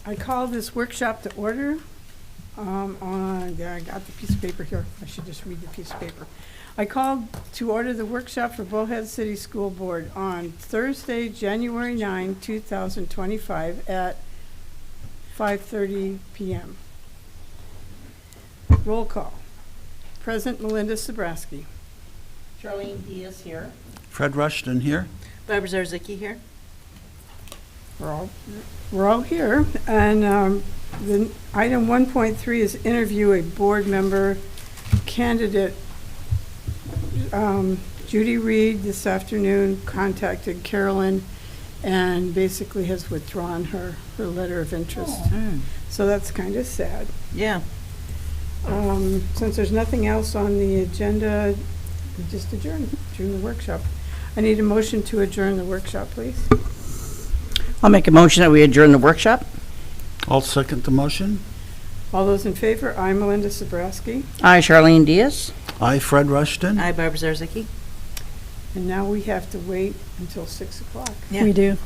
I call this workshop to order. I got the piece of paper here. I should just read the piece of paper. I called to order the workshop for Bullhead City School Board on Thursday, January 9, 2025 at 5:30 p.m. Roll call. Present Melinda Sobrowski. Charlene Diaz here. Fred Rushton here. Barbara Zarzicki here. We're all here, and the item 1.3 is interview a board member candidate. Judy Reed this afternoon contacted Carolyn and basically has withdrawn her letter of interest. So that's kind of sad. Yeah. Since there's nothing else on the agenda, we just adjourn the workshop. I need a motion to adjourn the workshop, please. I'll make a motion that we adjourn the workshop. I'll second the motion. All those in favor? I, Melinda Sobrowski. Aye, Charlene Diaz. I, Fred Rushton. Aye, Barbara Zarzicki. And now we have to wait until 6 o'clock. Yeah. We do.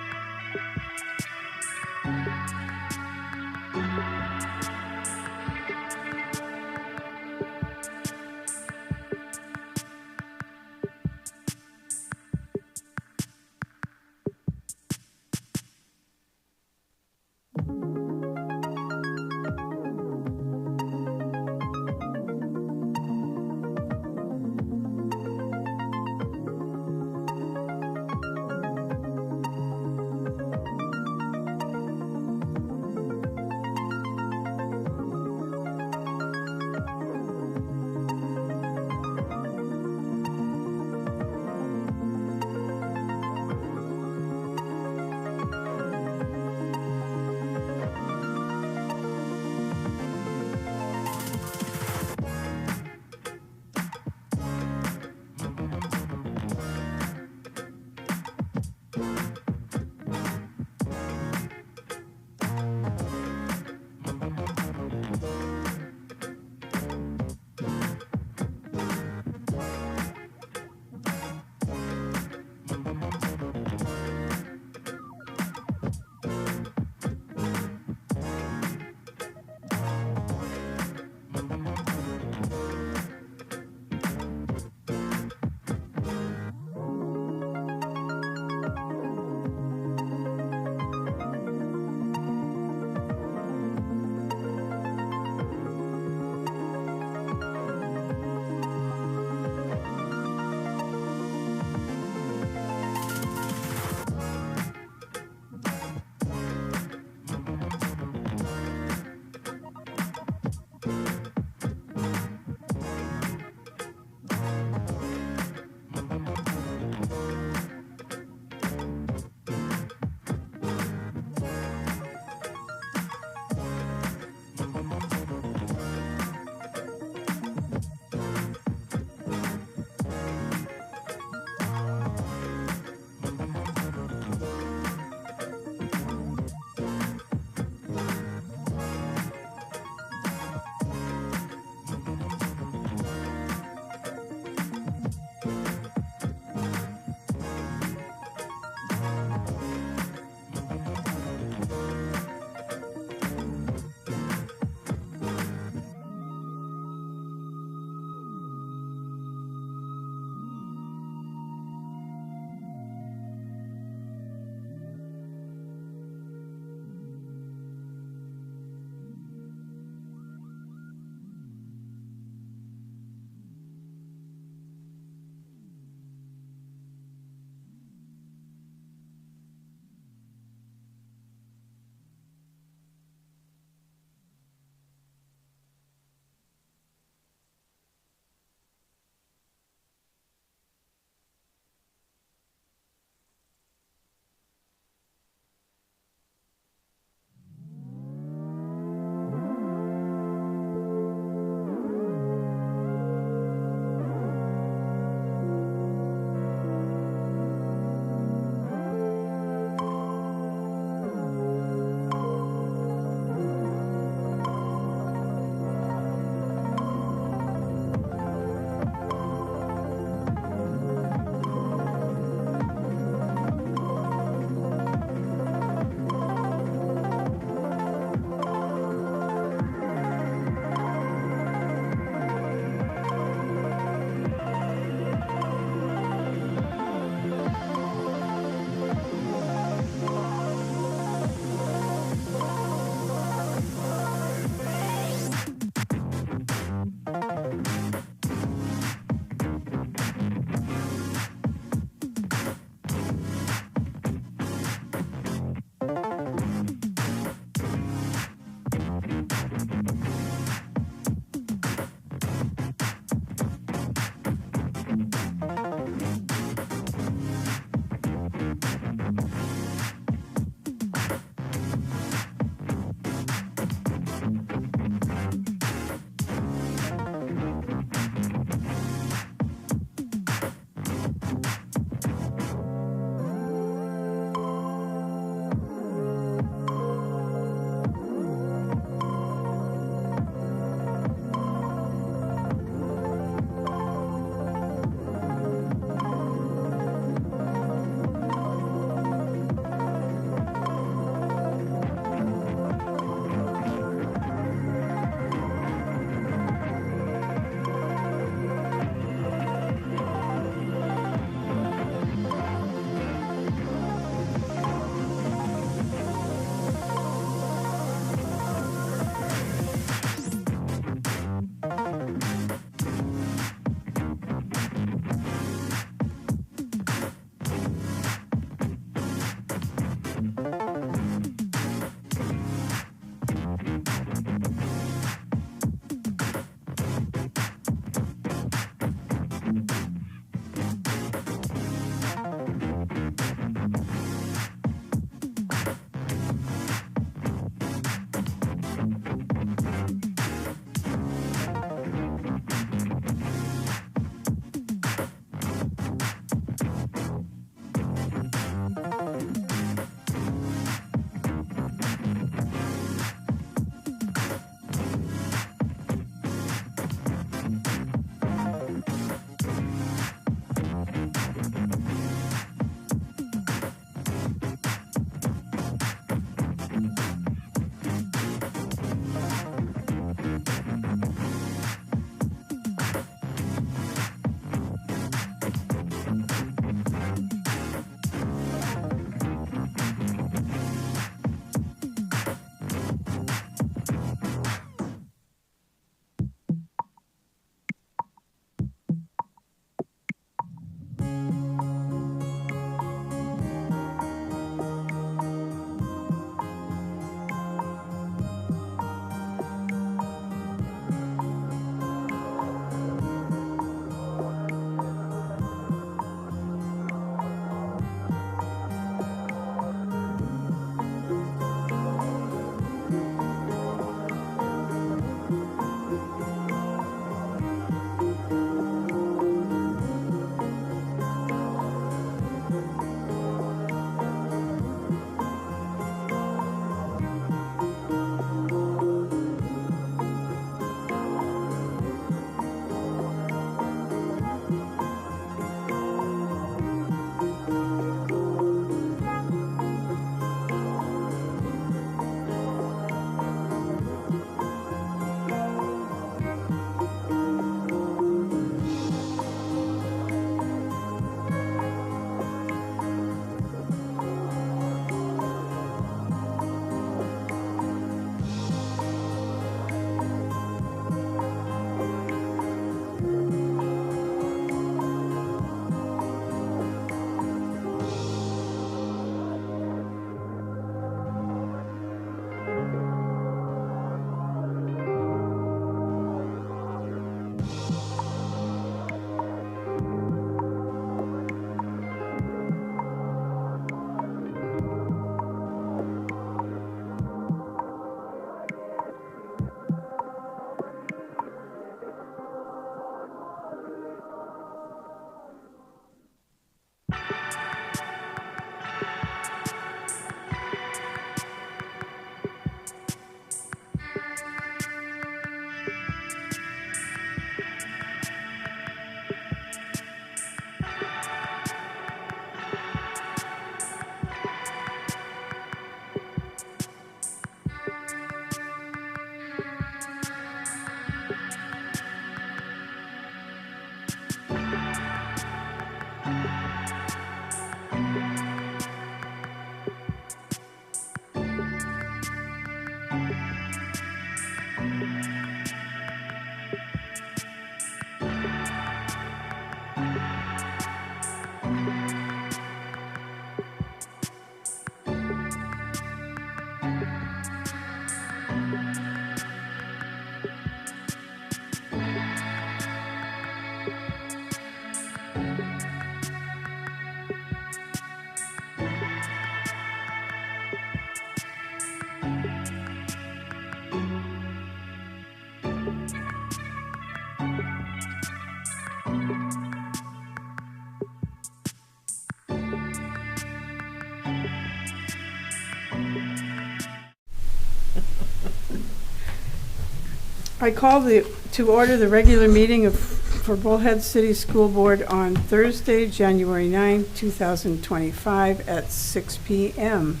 I call to order the regular meeting for Bullhead City School Board on Thursday, January 9, 2025 at 6 p.m.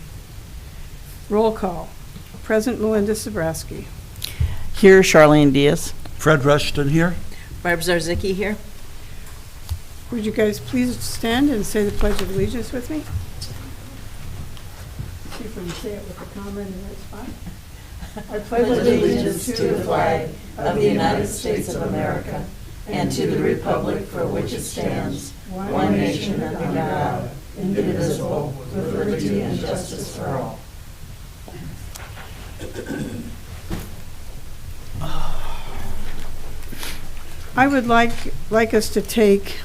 Roll call. Present Melinda Sabrowski. Here, Charlene Diaz. Fred Rushton here. Barb Zarzicki here. Would you guys please stand and say the Pledge of Allegiance with me? See if we can say it with the comma in the right spot. I Pledge allegiance to the flag of the United States of America and to the republic for which it stands, one nation under God, indivisible, with liberty and justice for all. I would like us to take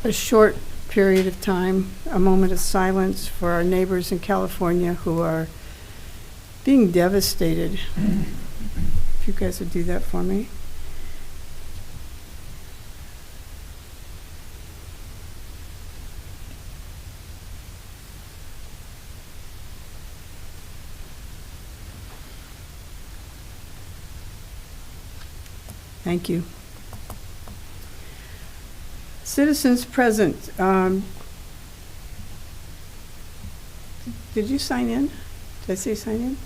a short period of time, a moment of silence for our neighbors in California who are being devastated. If you guys would do that for me. Thank you. Citizens present. Did you sign in? Did I say sign in?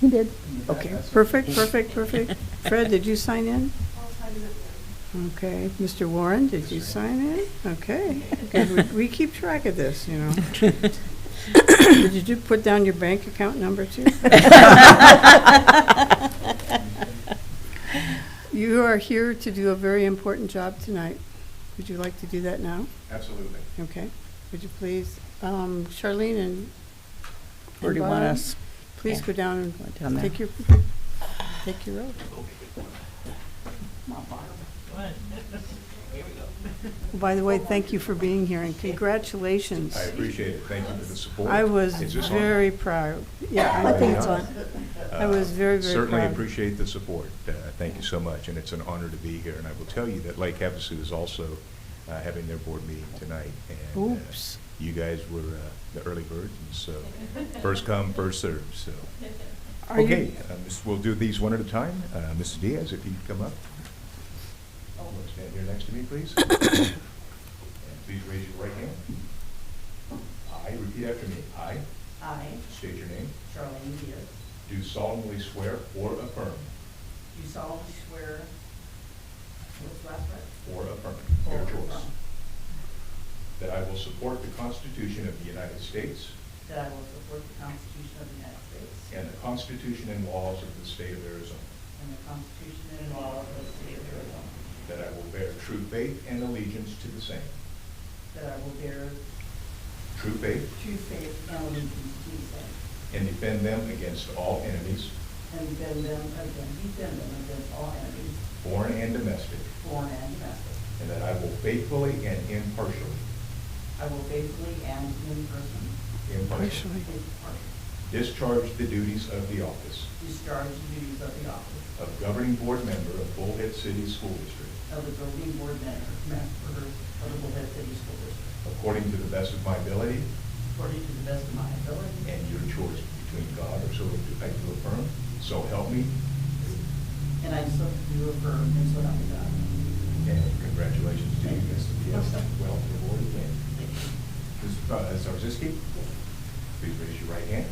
He did. Okay, perfect. Fred, did you sign in? Okay, Mr. Warren, did you sign in? Okay, good. We keep track of this, you know. Did you put down your bank account number too? You are here to do a very important job tonight. Would you like to do that now? Absolutely. Okay. Would you please, Charlene and Or do you want Bob, us? please go down Down and there. take your oath. By the way, thank you for being here and congratulations. I appreciate it. Thank you for the support. I was Is this on? very proud. Yeah, I think it's on. I was very, very Certainly proud. appreciate the support. Thank you so much, and it's an honor to be here. And I will tell you that Lake Havasu is also having their board meeting tonight. And, Oops. you guys were the early birds, and so first come, first served. So, Are you- okay, we'll do these one at a time. Mrs. Diaz, if you'd come up. Stand here next to me, please. And please raise your right hand. I, repeat after me. I, State your name. Charlene Diaz, Do solemnly swear or affirm, do solemnly swear, what's the last part? or affirm, Or your choice, affirm. that I will support the Constitution of the United States That I will support the Constitution of the United States and the Constitution and laws of the state of Arizona, and the Constitution and laws of the state of Arizona, that I will bear true faith and allegiance to the same, that I will bear true faith, true faith and allegiance to the same, and defend them against all enemies, and defend them against all enemies, foreign and domestic, foreign and domestic. and that I will faithfully and impartially I will faithfully and impartially Partially. discharge the duties of the office discharge the duties of the office of governing board member of Bullhead City School District of the governing board member of the Bullhead City School District, according to the best of my ability according to the best of my ability, and your choice between God or so I do affirm, so help me, and I so do affirm, and so help me God. and congratulations to you, Ms. Diaz. Welcome aboard again. Ms. Zarzicki, please raise your right hand.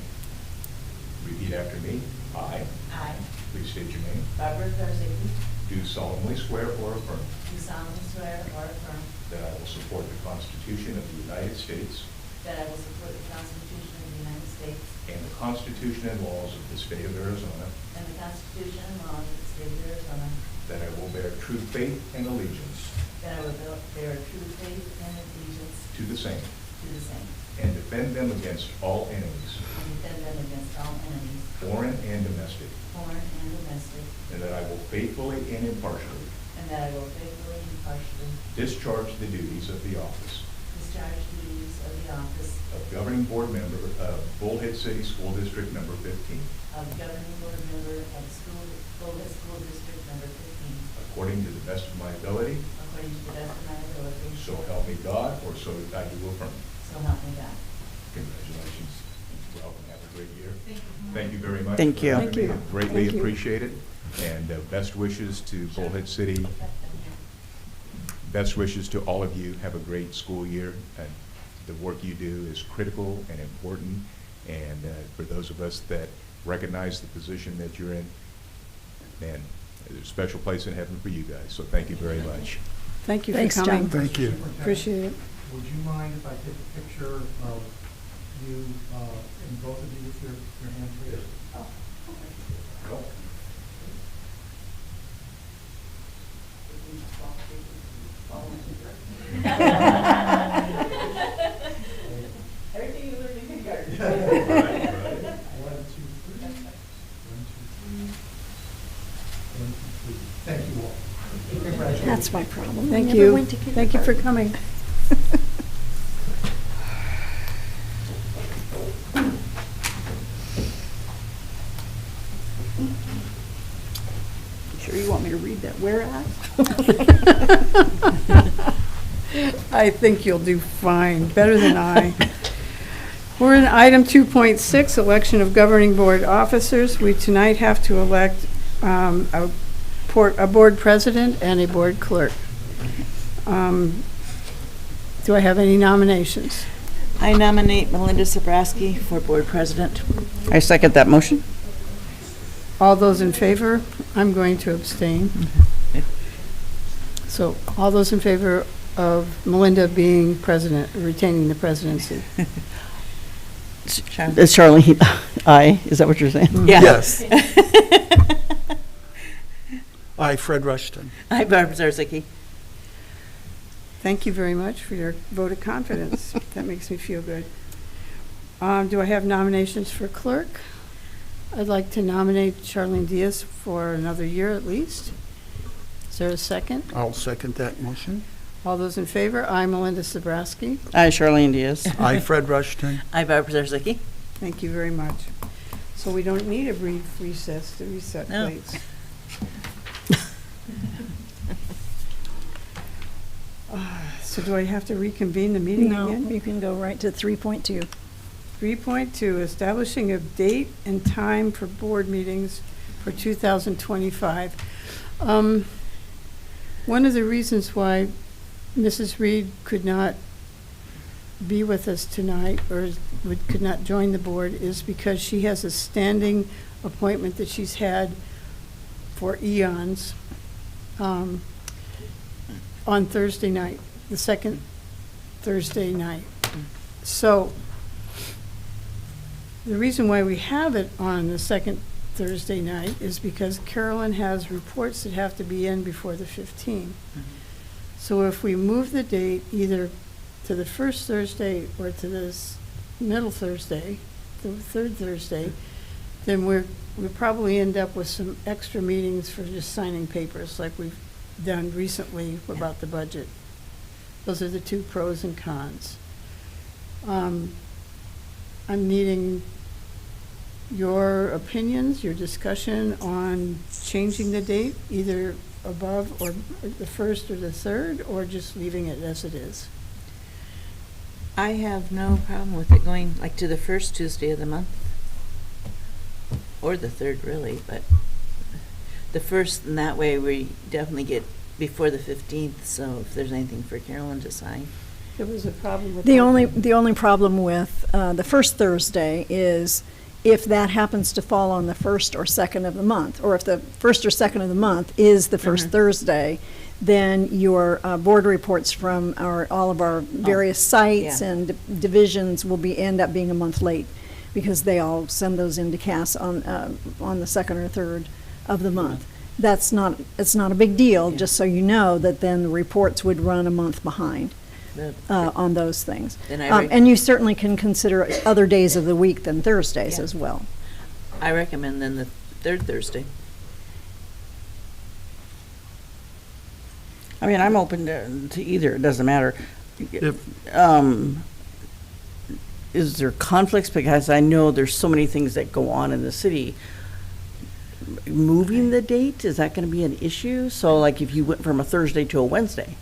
Repeat after me. I, I, please state your name, Barbara Zarzicki, do solemnly swear or affirm do solemnly swear or affirm that I will support the Constitution of the United States that I will support the Constitution of the United States and the Constitution and laws of the state of Arizona, and the Constitution and laws of the state of Arizona, that I will bear true faith and allegiance that I will bear true faith and allegiance to the same to the same, and defend them against all enemies, and defend them against all enemies, foreign and domestic, foreign and domestic, and that I will faithfully and impartially and that I will faithfully and impartially discharge the duties of the office discharge the duties of the office of Governing Board Member of Bullhead City School District Number 15, of governing board member of Bullhead School District Number 15, according to the best of my ability, according to the best of my ability. so help me God, or so I do affirm. So help me God. Congratulations. Welcome. Have a great year. Thank you. Thank you very much. Thank for you. having Thank me. you. Greatly Thank you. appreciated. And best wishes to Bullhead City. Best wishes to all of you. Have a great school year. And the work you do is critical and important. And for those of us that recognize the position that you're in, man, there's a special place in heaven for you guys. So thank you very much. Thank you for Thanks, coming. John. Thank you. Appreciate it. Would you mind if I take a picture of you, and both of you with your hands raised? Everything you learned in kindergarten. Right. 1, 2, 3. 1, 2, 3. 1, 2, 3. Thank you all. Congratulations. That's my problem. I Thank never you. went to Thank you for coming. Sure you want me to read that whereas? I think you'll do fine, better than I. We're in item 2.6, election of governing board officers. We tonight have to elect a board president and a board clerk. Do I have any nominations? I nominate Melinda Sabrowski for board president. I second that motion. All those in favor? I'm going to abstain. So all those in favor of Melinda being president, retaining the presidency? Sharon? It's Charlene, aye. Is that what you're saying? Yeah. Yes. I, Fred Rushton. Hi, Barbara Zarzicki. Thank you very much for your vote of confidence. That makes me feel good. Do I have nominations for clerk? I'd like to nominate Charlene Diaz for another year at least. Is there a second? I'll second that motion. All those in favor? I, Melinda Sabrowski. Aye, Charlene Diaz. I, Fred Rushton. Hi, Barbara Zarzicki. Thank you very much. So we don't need a brief recess to reset No. plates. So do I have to reconvene the meeting No, again? you can go right to 3.2. 3.2, establishing a date and time for board meetings for 2025. One of the reasons why Mrs. Reed could not be with us tonight, or could not join the board, is because she has a standing appointment that she's had for eons on Thursday night, the second Thursday night. So the reason why we have it on the second Thursday night is because Carolyn has reports that have to be in before the 15th. So if we move the date either to the first Thursday or to this middle Thursday, the third Thursday, then we'll probably end up with some extra meetings for just signing papers like we've done recently about the budget. Those are the two pros and cons. I'm needing your opinions, your discussion on changing the date, either above or the first or the third, or just leaving it as it is. I have no problem with it going like to the first Tuesday of the month. Or the third, really, but the first, and that way we definitely get before the 15th, so if there's anything for Carolyn to sign. There was a problem with The that. only problem with the first Thursday is if that happens to fall on the first or second of the month, or if the first or second of the month is the first Thursday, then your board reports from all of our various sites yeah. and divisions will end up being a month late, because they all send those into Cass on the second or third of the month. it's not a big deal, just so you know that then the reports would run a month behind on those things. Then I And you certainly can consider other days of the week than Thursdays Yeah. as well. I recommend then the third Thursday. I mean, I'm open to either, it doesn't matter. If, Is there conflicts? Because I know there's so many things that go on in the city. Moving the date, is that gonna be an issue? So like if you went from a Thursday to a Wednesday,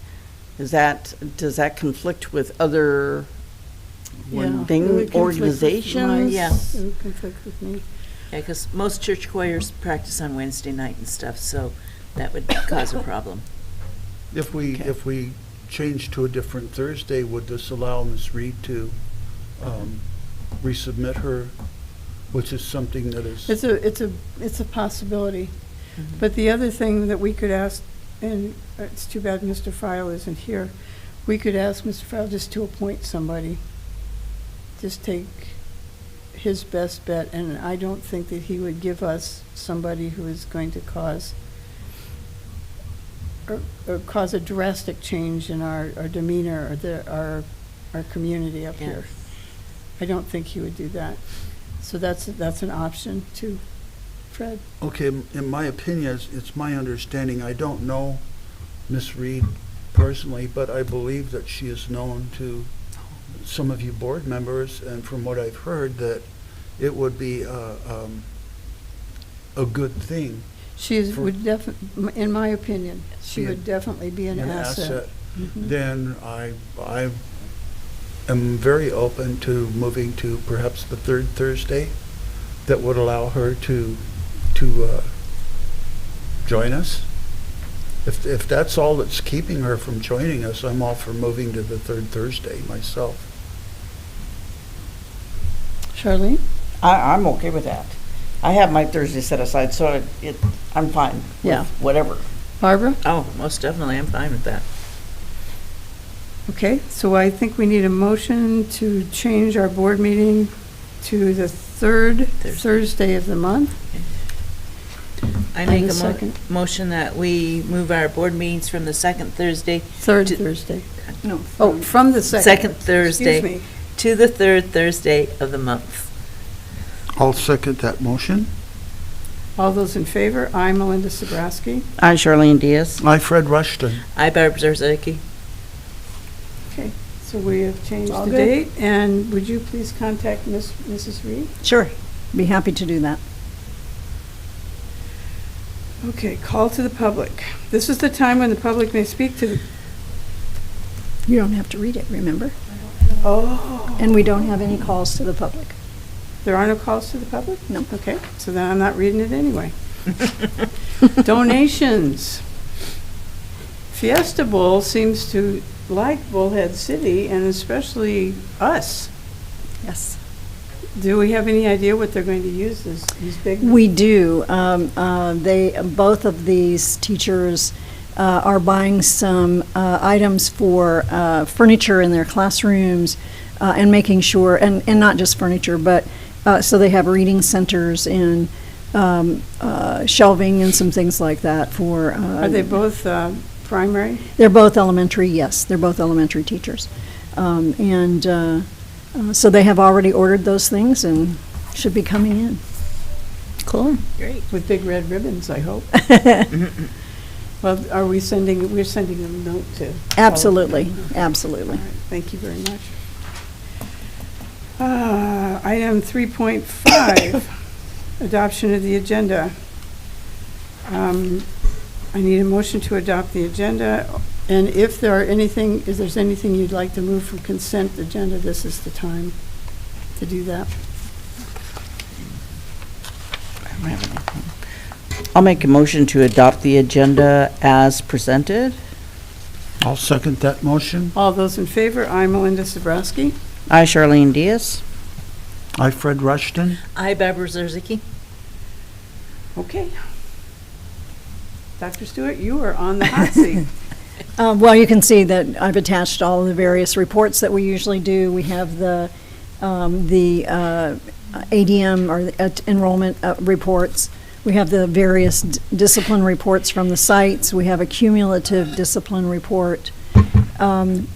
does that conflict with other Yeah, it would thing, conflict with organizations? Yeah. It would conflict with me. Yeah, because most church choirs practice on Wednesday night and stuff, so that would cause a problem. if we change to a different Thursday, would this allow Ms. Reed to resubmit her, which is something that is... It's a possibility. But the other thing that we could ask, and it's too bad Mr. File isn't here, we could ask Mr. File just to appoint somebody. Just take his best bet, and I don't think that he would give us somebody who is going to cause a drastic change in our demeanor or our community up Yeah. here. I don't think he would do that. So that's an option too. Fred? Okay, in my opinion, it's my understanding, I don't know Ms. Reed personally, but I believe that she is known to some of you board members, and from what I've heard, that it would be a good thing. Would definitely, in my opinion, she Be a- would definitely be an asset. Mhm. Then I am very open to moving to perhaps the third Thursday. That would allow her to join us. If that's all that's keeping her from joining us, I'm all for moving to the third Thursday myself. Charlene? I'm okay with that. I have my Thursday set aside, so I'm fine with Yeah. whatever. Barbara? Oh, most definitely, I'm fine with that. Okay, so I think we need a motion to change our board meeting to the third Thursday of the month. I And make the a second. motion that we move our board meetings from the second Thursday. Third to- Thursday. No. Oh, from the second. Second Thursday. Excuse me. To the third Thursday of the month. I'll second that motion. All those in favor? I, Melinda Sabrowski. I, Charlene Diaz. I, Fred Rushton. I, Barbara Zarzaki. Okay, so we have changed All the good. date, and would you please contact Mrs. Reed? Sure, be happy to do that. Okay, call to the public. This is the time when the public may speak to the... You don't have to read it, remember? Oh. And we don't have any calls to the public. There are no calls to the public? No. Okay, so then I'm not reading it anyway. Donations. Fiesta Bowl seems to like Bullhead City, and especially us. Yes. Do we have any idea what they're going to use these big? We do. Both of these teachers are buying some items for furniture in their classrooms and making sure, and not just furniture, but so they have reading centers and shelving and some things like that for. Are they both primary? They're both elementary, yes. They're both elementary teachers. So they have already ordered those things and should be coming in. Cool. Great. With big red ribbons, I hope. Well, we're sending a note to? Absolutely, All absolutely. right, thank you very much. Item 3.5, adoption of the agenda. I need a motion to adopt the agenda, and if there's anything you'd like to move from consent agenda, this is the time to do that. I'll make a motion to adopt the agenda as presented. I'll second that motion. All those in favor? I, Melinda Sabrowski. I, Charlene Diaz. I, Fred Rushton. I, Barbara Zarzaki. Okay. Dr. Stewart, you are on the hot seat. Well, you can see that I've attached all of the various reports that we usually do. We have the ADM, or the enrollment reports. We have the various discipline reports from the sites. We have a cumulative discipline report. And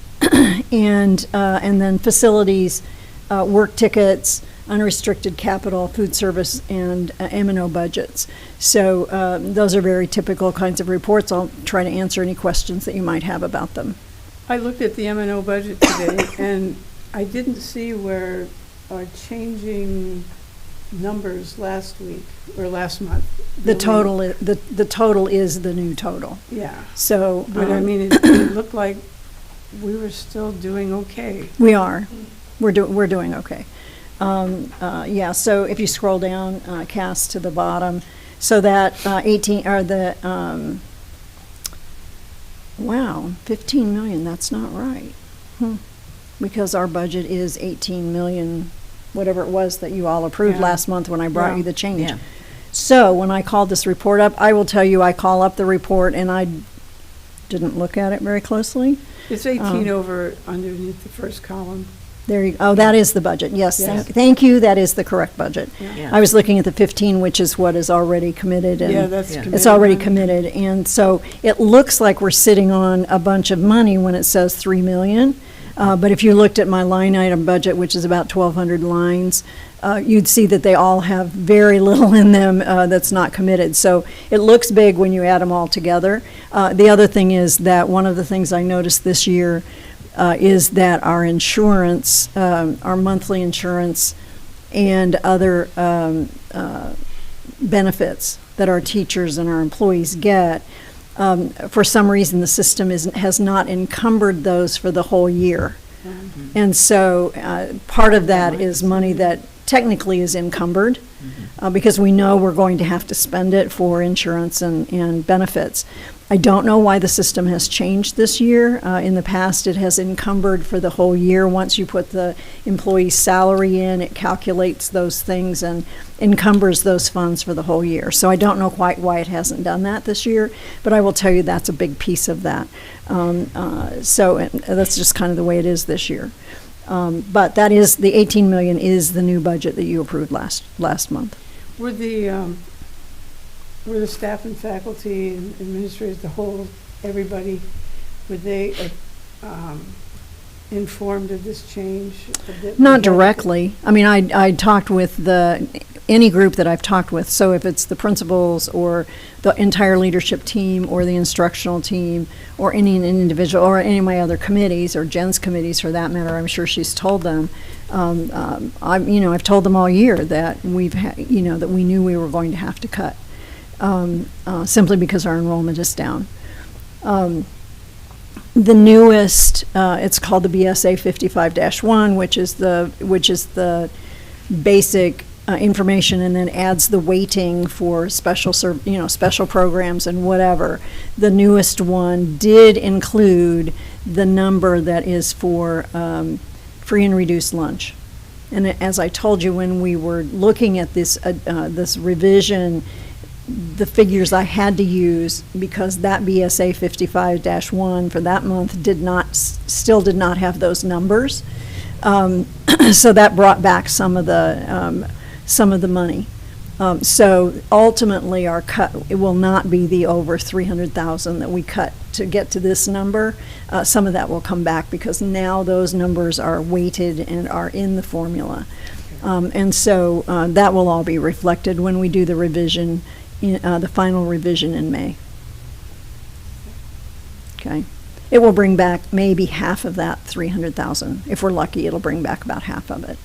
then facilities, work tickets, unrestricted capital, food service, and M&O budgets. So those are very typical kinds of reports. I'll try to answer any questions that you might have about them. I looked at the M&O budget today, and I didn't see where changing numbers last week or last month. The total is the new total. Yeah. So, But I mean, it looked like we were still doing okay. we are. We're doing okay. Yeah. So if you scroll down, Cass, to the bottom, so that 15 million. That's not right. Because our budget is 18 million, whatever it was that you all approved Yeah. last month when I brought Yeah. you the change. Yeah. So when I called this report up, I will tell you, I call up the report and I didn't look at it very closely. It's 18 over underneath the first column. There you, oh, that is the budget, yes. Yes. Thank you, that is the correct budget. Yeah. I was looking at the 15, which is what is already committed. And Yeah, that's Yeah. committed. it's already committed, and so it looks like we're sitting on a bunch of money when it says 3 million. But if you looked at my line item budget, which is about 1,200 lines, you'd see that they all have very little in them that's not committed. So it looks big when you add them all together. The other thing is that one of the things I noticed this year is that our insurance, our monthly insurance, and other benefits that our teachers and our employees get, for some reason, the system has not encumbered those for the whole year. And so part of that is money that technically is encumbered, because we know we're going to have to spend it for insurance and benefits. I don't know why the system has changed this year. In the past, it has encumbered for the whole year. Once you put the employee's salary in, it calculates those things and encumbers those funds for the whole year. So I don't know quite why it hasn't done that this year, but I will tell you that's a big piece of that. So that's just kind of the way it is this year. But that is, the 18 million is the new budget that you approved last month. Were the staff and faculty and administrators, the whole, everybody, were they informed of this change? Not directly. I mean, I talked with any group that I've talked with. So if it's the principals or the entire leadership team or the instructional team or any individual or any of my other committees or Jen's committees for that matter, I'm sure she's told them. I've told them all year that that we knew we were going to have to cut, simply because our enrollment is down. The newest, it's called the BSA 55-1, which is the basic information, and then adds the weighting for special programs and whatever. The newest one did include the number that is for free and reduced lunch. And as I told you when we were looking at this revision, the figures I had to use, because that BSA 55-1 for that month still did not have those numbers. So that brought back some of the money. So ultimately, our cut, it will not be the over 300,000 that we cut to get to this number. Some of that will come back because now those numbers are weighted and are in the formula. And so that will all be reflected when we do the revision, the final revision in May. Okay. It will bring back maybe half of that 300,000. If we're lucky, it'll bring back about half of it.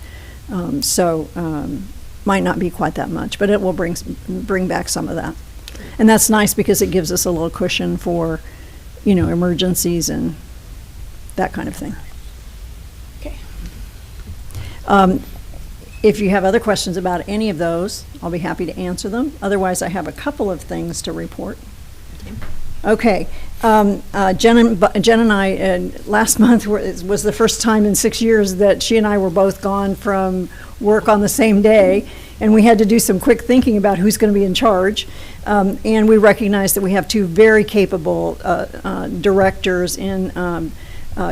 Might not be quite that much, but it will bring back some of that. And that's nice because it gives us a little cushion for, emergencies and that kind of thing. Okay. If you have other questions about any of those, I'll be happy to answer them. Otherwise, I have a couple of things to report. Okay. Jen and I, last month was the first time in 6 years that she and I were both gone from work on the same day, and we had to do some quick thinking about who's going to be in charge. And we recognized that we have two very capable directors in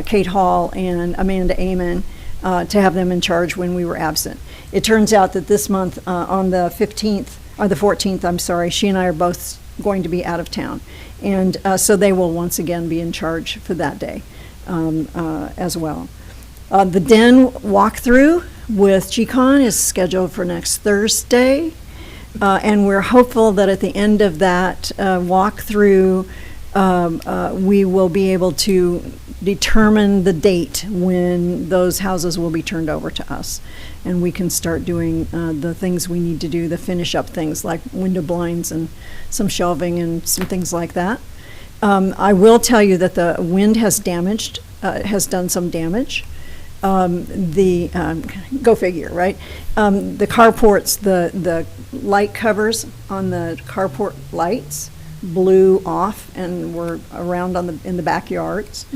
Kate Hall and Amanda Amon, to have them in charge when we were absent. It turns out that this month, on the 15th, or the 14th, I'm sorry. She and I are both going to be out of town. And so they will once again be in charge for that day as well. The Den walkthrough with GCON is scheduled for next Thursday. And we're hopeful that at the end of that walkthrough, we will be able to determine the date when those houses will be turned over to us. And we can start doing the things we need to do, the finish up things like window blinds and some shelving and some things like that. I will tell you that the wind has done some damage. Go figure, right? The carports, the light covers on the carport lights blew off and were around in the backyards,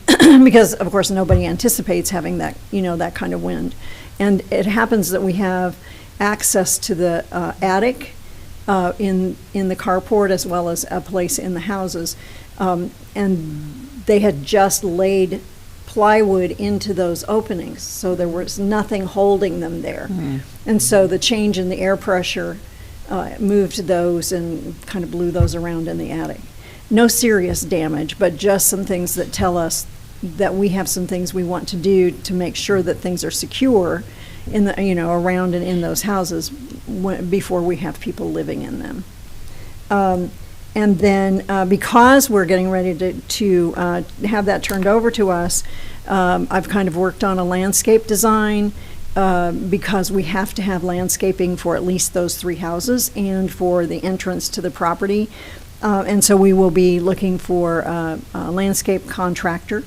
because of course nobody anticipates having that, that kind of wind. And it happens that we have access to the attic in the carport as well as a place in the houses, and they had just laid plywood into those openings, so there was nothing holding them there. And so the change in the air pressure moved those and kind of blew those around in the attic. No serious damage, but just some things that tell us that we have some things we want to do to make sure that things are secure in the, around and in those houses before we have people living in them. And then because we're getting ready to have that turned over to us, I've kind of worked on a landscape design because we have to have landscaping for at least those 3 houses and for the entrance to the property. And so we will be looking for a landscape contractor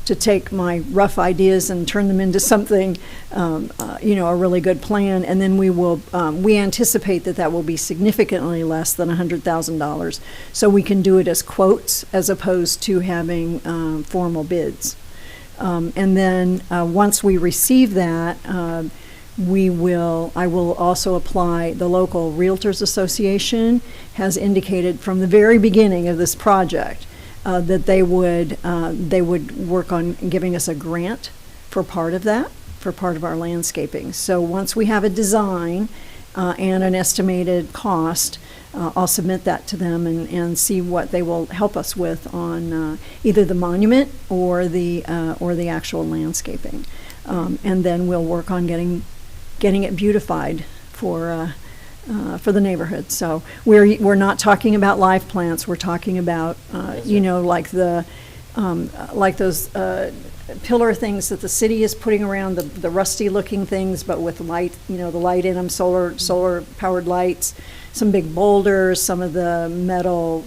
to take my rough ideas and turn them into something, a really good plan. And then we anticipate that will be significantly less than $100,000. So we can do it as quotes as opposed to having formal bids. And then once we receive that, I will also apply. The local Realtors Association has indicated from the very beginning of this project that they would work on giving us a grant for part of that, for part of our landscaping. So once we have a design and an estimated cost, I'll submit that to them and see what they will help us with on either the monument or the actual landscaping, and then we'll work on getting it beautified for the neighborhood. So we're not talking about live plants. We're talking about like those pillar things that the city is putting around, the rusty looking things, but with light, the light in them, solar powered lights, some big boulders, some of the metal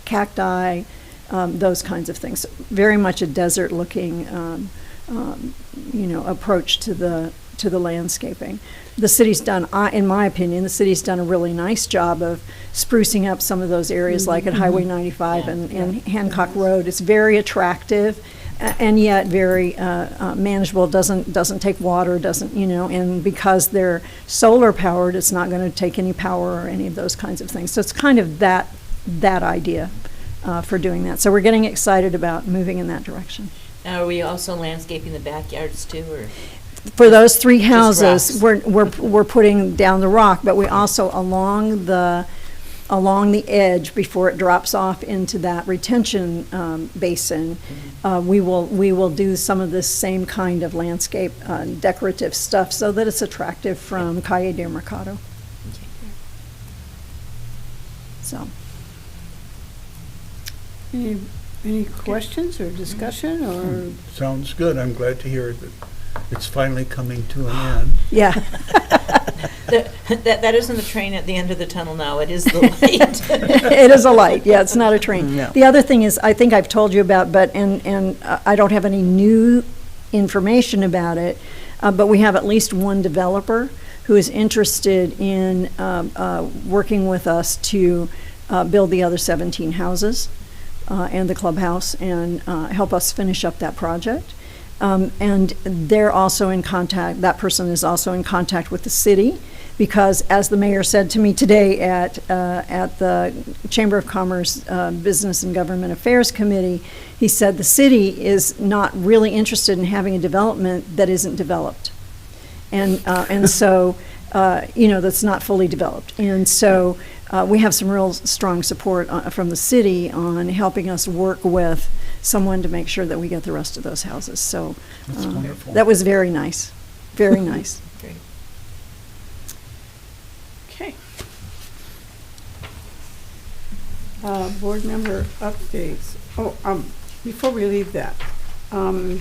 cacti, those kinds of things. Very much a desert looking approach to the landscaping. The city's done, in my opinion, a really nice job of sprucing up some of those areas, like at Highway 95 and Hancock Road. It's very attractive, and yet very manageable. Doesn't take water. And because they're solar powered, it's not going to take any power or any of those kinds of things. So it's kind of that idea for doing that. So we're getting excited about moving in that direction. Now, are we also landscaping the backyards too, or? For those 3 houses, rocks. we're putting down the rock, but we also along the edge before it drops off into that retention basin, we will do some of this same kind of landscape decorative stuff so that it's attractive from Calle del Mercado. So. Any questions or discussion or? Sounds good. I'm glad to hear that it's finally coming to an end. Yeah. That isn't the train at the end of the tunnel now. It is the light. It is a light. Yeah, it's not a train. Yeah. The other thing is, I think I've told you about, but I don't have any new information about it, but we have at least one developer who is interested in working with us to build the other 17 houses and the clubhouse and help us finish up that project. And they're also in contact, that person is also in contact with the city, because as the mayor said to me today at the Chamber of Commerce Business and Government Affairs Committee, he said the city is not really interested in having a development that isn't developed. And so that's not fully developed. And so we have some real strong support from the city on helping us work with someone to make sure that we get the rest of those houses. So That's wonderful. that was very nice, very nice. Great. Okay. Board member updates. Before we leave that, can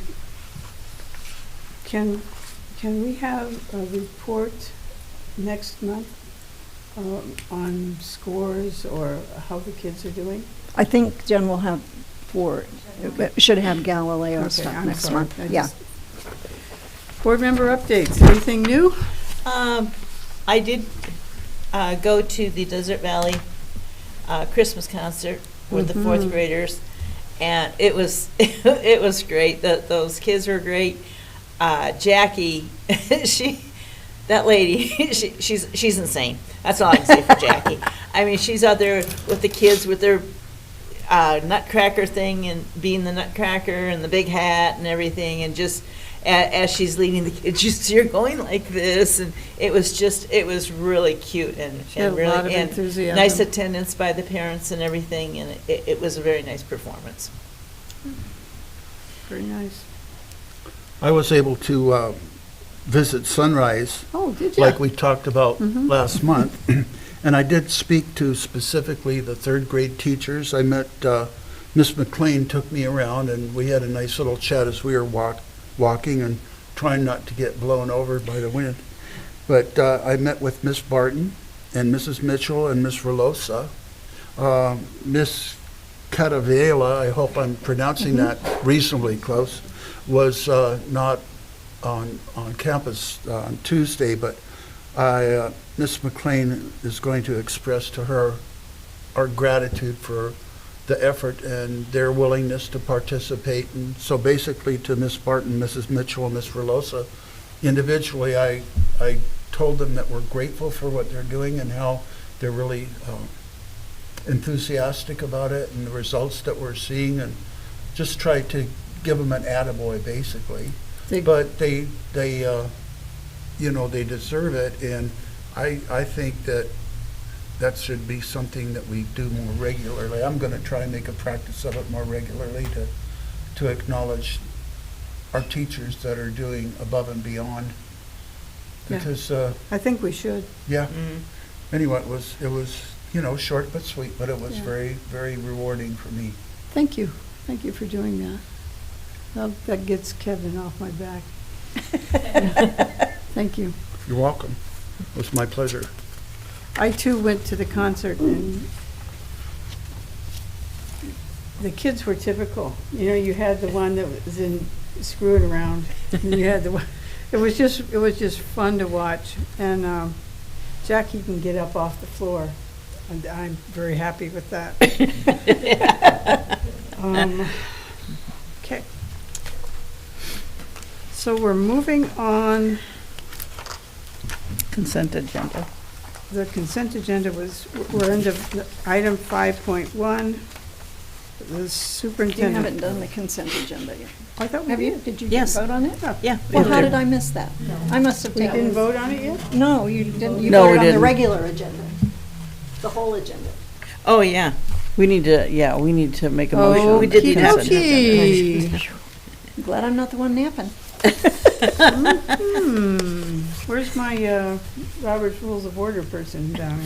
we have a report next month on scores or how the kids are doing? I think Jen will have should have Galileo Okay, stuff I'm next sorry. month. I Yeah. just- Board member updates. Anything new? I did go to the Desert Valley Christmas concert with the fourth graders, and it was it was great. Those kids were great. Jackie, that lady, she's insane. That's all I can say for Jackie. I mean, she's out there with the kids with their nutcracker thing and being the nutcracker and the big hat and everything, and just as she's leading the kids, you see her going like this, and it was really cute and had a really lot of and enthusiasm. nice attendance by the parents and everything, and it was a very nice performance. Very nice. I was able to visit Sunrise, Oh, did you? like we talked about Mhm. last month. And I did speak to specifically the third grade teachers. I met, Miss McLean took me around, and we had a nice little chat as we were walking and trying not to get blown over by the wind. But I met with Miss Barton and Mrs. Mitchell and Miss Velosa. Miss Catavela, I hope I'm pronouncing that reasonably close, was not on campus on Tuesday, but Miss McLean is going to express to her our gratitude for the effort and their willingness to participate. And so basically to Miss Barton, Mrs. Mitchell, and Miss Velosa, individually, I told them that we're grateful for what they're doing and how they're really enthusiastic about it and the results that we're seeing, and just try to give them an attaboy, basically. But they deserve it, and I think that should be something that we do more regularly. I'm going to try and make a practice of it more regularly to acknowledge our teachers that are doing above and beyond. Yeah. Because, I think we should. yeah, Mhm. anyway, it was short but sweet, but it was Yeah. very, very rewarding for me. Thank you. Thank you for doing that. That gets Kevin off my back. Thank you. You're welcome. It was my pleasure. I too went to the concert, and the kids were typical. You had the one that was in screwing around, and you had the one. It was just fun to watch, and Jackie can get up off the floor, and I'm very happy with that. Okay. So we're moving on. Consent agenda. The consent agenda we're into item 5.1. The You superintendent. haven't done the consent agenda yet. I thought we Have you? did. Did you Yes. vote on it? Yeah. Well, how did I miss that? I must have We taken. didn't vote on it yet? No, you didn't. You No, we voted on the didn't. regular agenda, the whole agenda. Oh, yeah. We need to make a motion. Oh, on we the did the consent okey-dokey. agenda. I'm glad I'm not the one napping. Where's my Robert's Rules of Order person down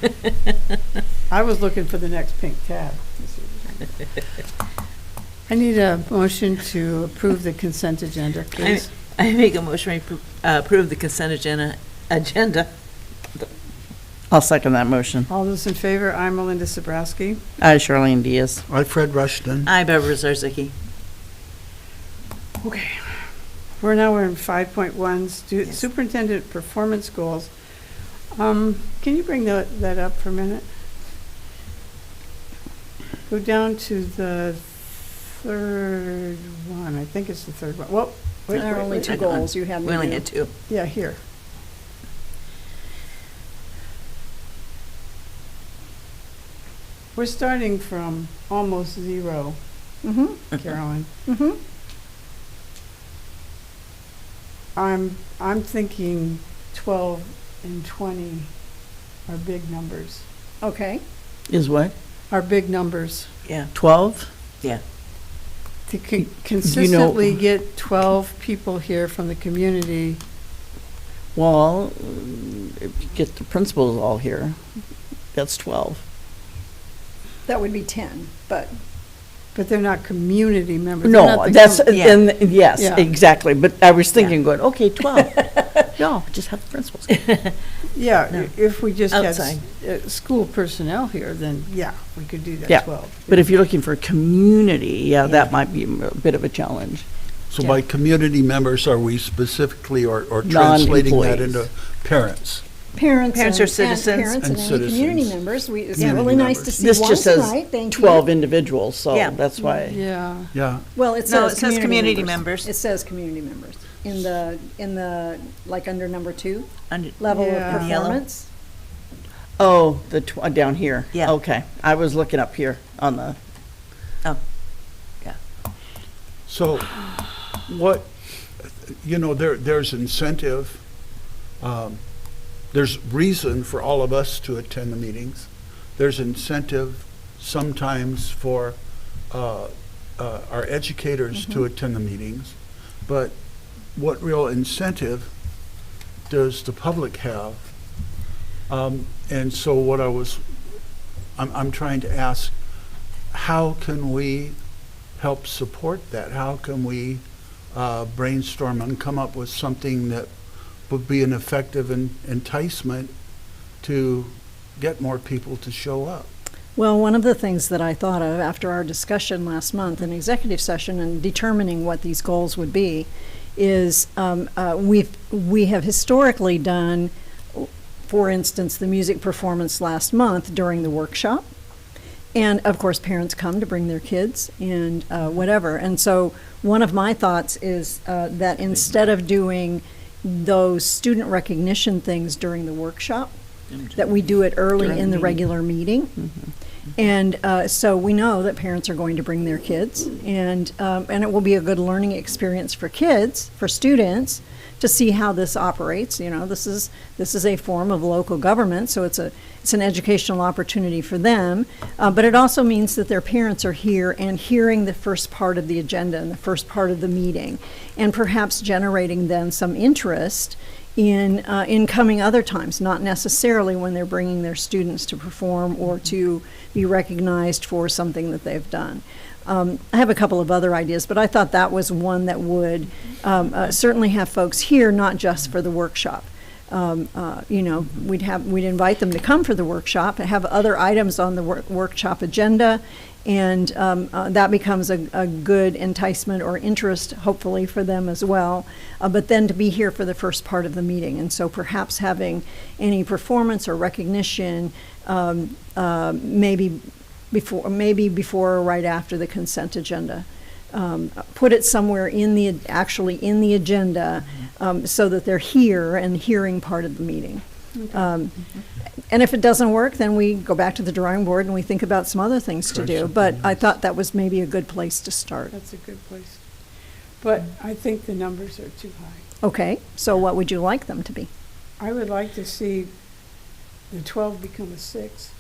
here? I was looking for the next pink tab. I need a motion to approve the consent agenda, please. I make a motion to approve the consent agenda. I'll second that motion. All those in favor? I'm Melinda Sabrowski. Charlene Diaz. I'm Fred Rushton. Aye, Barbara Zarzicki. Okay. We're in 5.1, Yes. superintendent performance goals. Can you bring that up for a minute? Go down to the third one. I think it's the third one. Well, wait, There are only wait. two goals you had me We only do. had two. Yeah, here. We're starting from almost zero, Mm-hmm, Carolyn. mm-hmm. I'm thinking 12 and 20 are big numbers. Okay, Is what? Are big numbers. Yeah, 12? yeah. To consistently get 12 people here from the community. Well, if you get the principals all here, that's 12. that would be 10, but, But they're not community members. They're No, not the that's, Yeah. and, yes, Yeah. exactly, but I was thinking, going, okay, 12. No, just have the principals. Yeah, No. if we just had Outside. school personnel here, then yeah, we could do that Yeah. 12. But if you're looking for community, yeah, that might be a bit of a challenge. So by community members, are we specifically or translating that into parents? parents and. Parents or and citizens. Parents And and any community citizens. members. It's Community really nice to members. see This one just says tonight, thank you. 12 individuals, so Yeah. that's why. Yeah, Yeah, Well, it No, says it says community members. members. It says community members in the, like, under number 2, Under- level Yeah. of Yellow. performance. Oh, down here? Yeah. Okay, I was looking up here on the, so what, there's incentive, there's reason for all of us to attend the meetings. There's incentive sometimes for our educators to attend the meetings. But what real incentive does the public have? And so what I'm trying to ask, how can we help support that? How can we brainstorm and come up with something that would be an effective enticement to get more people to show up? Well, one of the things that I thought of after our discussion last month in executive session and determining what these goals would be is we have historically done, for instance, the music performance last month during the workshop. And of course, parents come to bring their kids and whatever. And so one of my thoughts is that instead of doing those student recognition things during the workshop, that we do it early During in the the meeting. regular meeting. And so we know that parents are going to bring their kids, and it will be a good learning experience for kids, for students, to see how this operates. You know, this is a form of local government, so it's an educational opportunity for them. But it also means that their parents are here and hearing the first part of the agenda and the first part of the meeting, and perhaps generating then some interest in coming other times, not necessarily when they're bringing their students to perform or to be recognized for something that they've done. I have a couple of other ideas, but I thought that was one that would certainly have folks here, not just for the workshop. We'd invite them to come for the workshop, have other items on the workshop agenda, and that becomes a good enticement or interest, hopefully, for them as well. But then to be here for the first part of the meeting, and so perhaps having any performance or recognition, maybe before or right after the consent agenda. Put it somewhere actually in the agenda, so that they're here and hearing part of the meeting. And if it doesn't work, then we go back to the drawing board and we think about some other things to do. But I thought that was maybe a good place to start. that's a good place. But I think the numbers are too high. Okay, so what would you like them to be? I would like to see the 12 become a 6.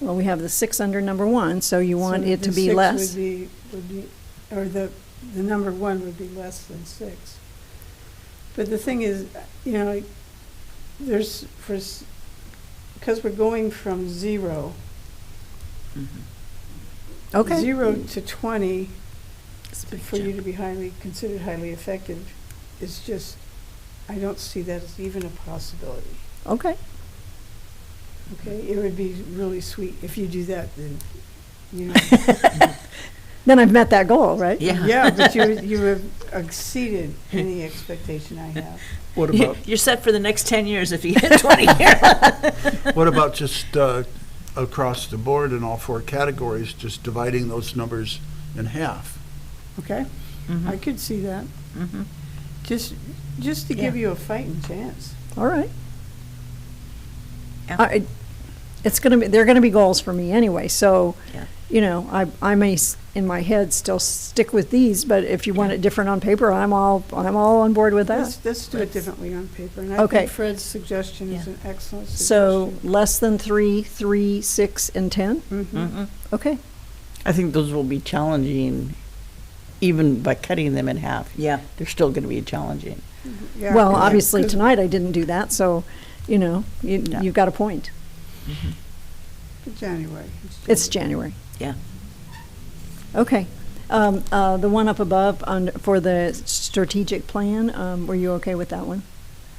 Well, we have the 6 under number 1, so you want So it to the be 6 less. would be, or the number 1 would be less than 6. But the thing is, because we're going from 0 Okay, 0 to 20, for you to be considered highly effective, is just, I don't see that as even a possibility. okay. Okay, it would be really sweet if you do that, then, Then I've met that goal, right? Yeah. Yeah, but you have exceeded any expectation I have. What about, You're set for the next 10 years if you hit 20 here. what about just across the board in all 4 categories, just dividing those numbers in half? Okay, I could see that. Just to give you a fighting chance. All right. Yeah. They're gonna be goals for me anyway, so, Yeah. I may in my head, still stick with these, but if you want it different on paper, I'm all on board with that. Let's do it differently on paper. And I Okay. think Fred's suggestion is an excellent So suggestion. less than 3, 3, 6, and 10? Mhm. Okay. I think those will be challenging, even by cutting them in half. Yeah, they're still going to be challenging. Yeah, Well, yeah, obviously 'cause tonight I didn't do that, so, Yeah. you've got a point. January. It's January. Yeah. Okay. The one up above for the strategic plan, were you okay with that one?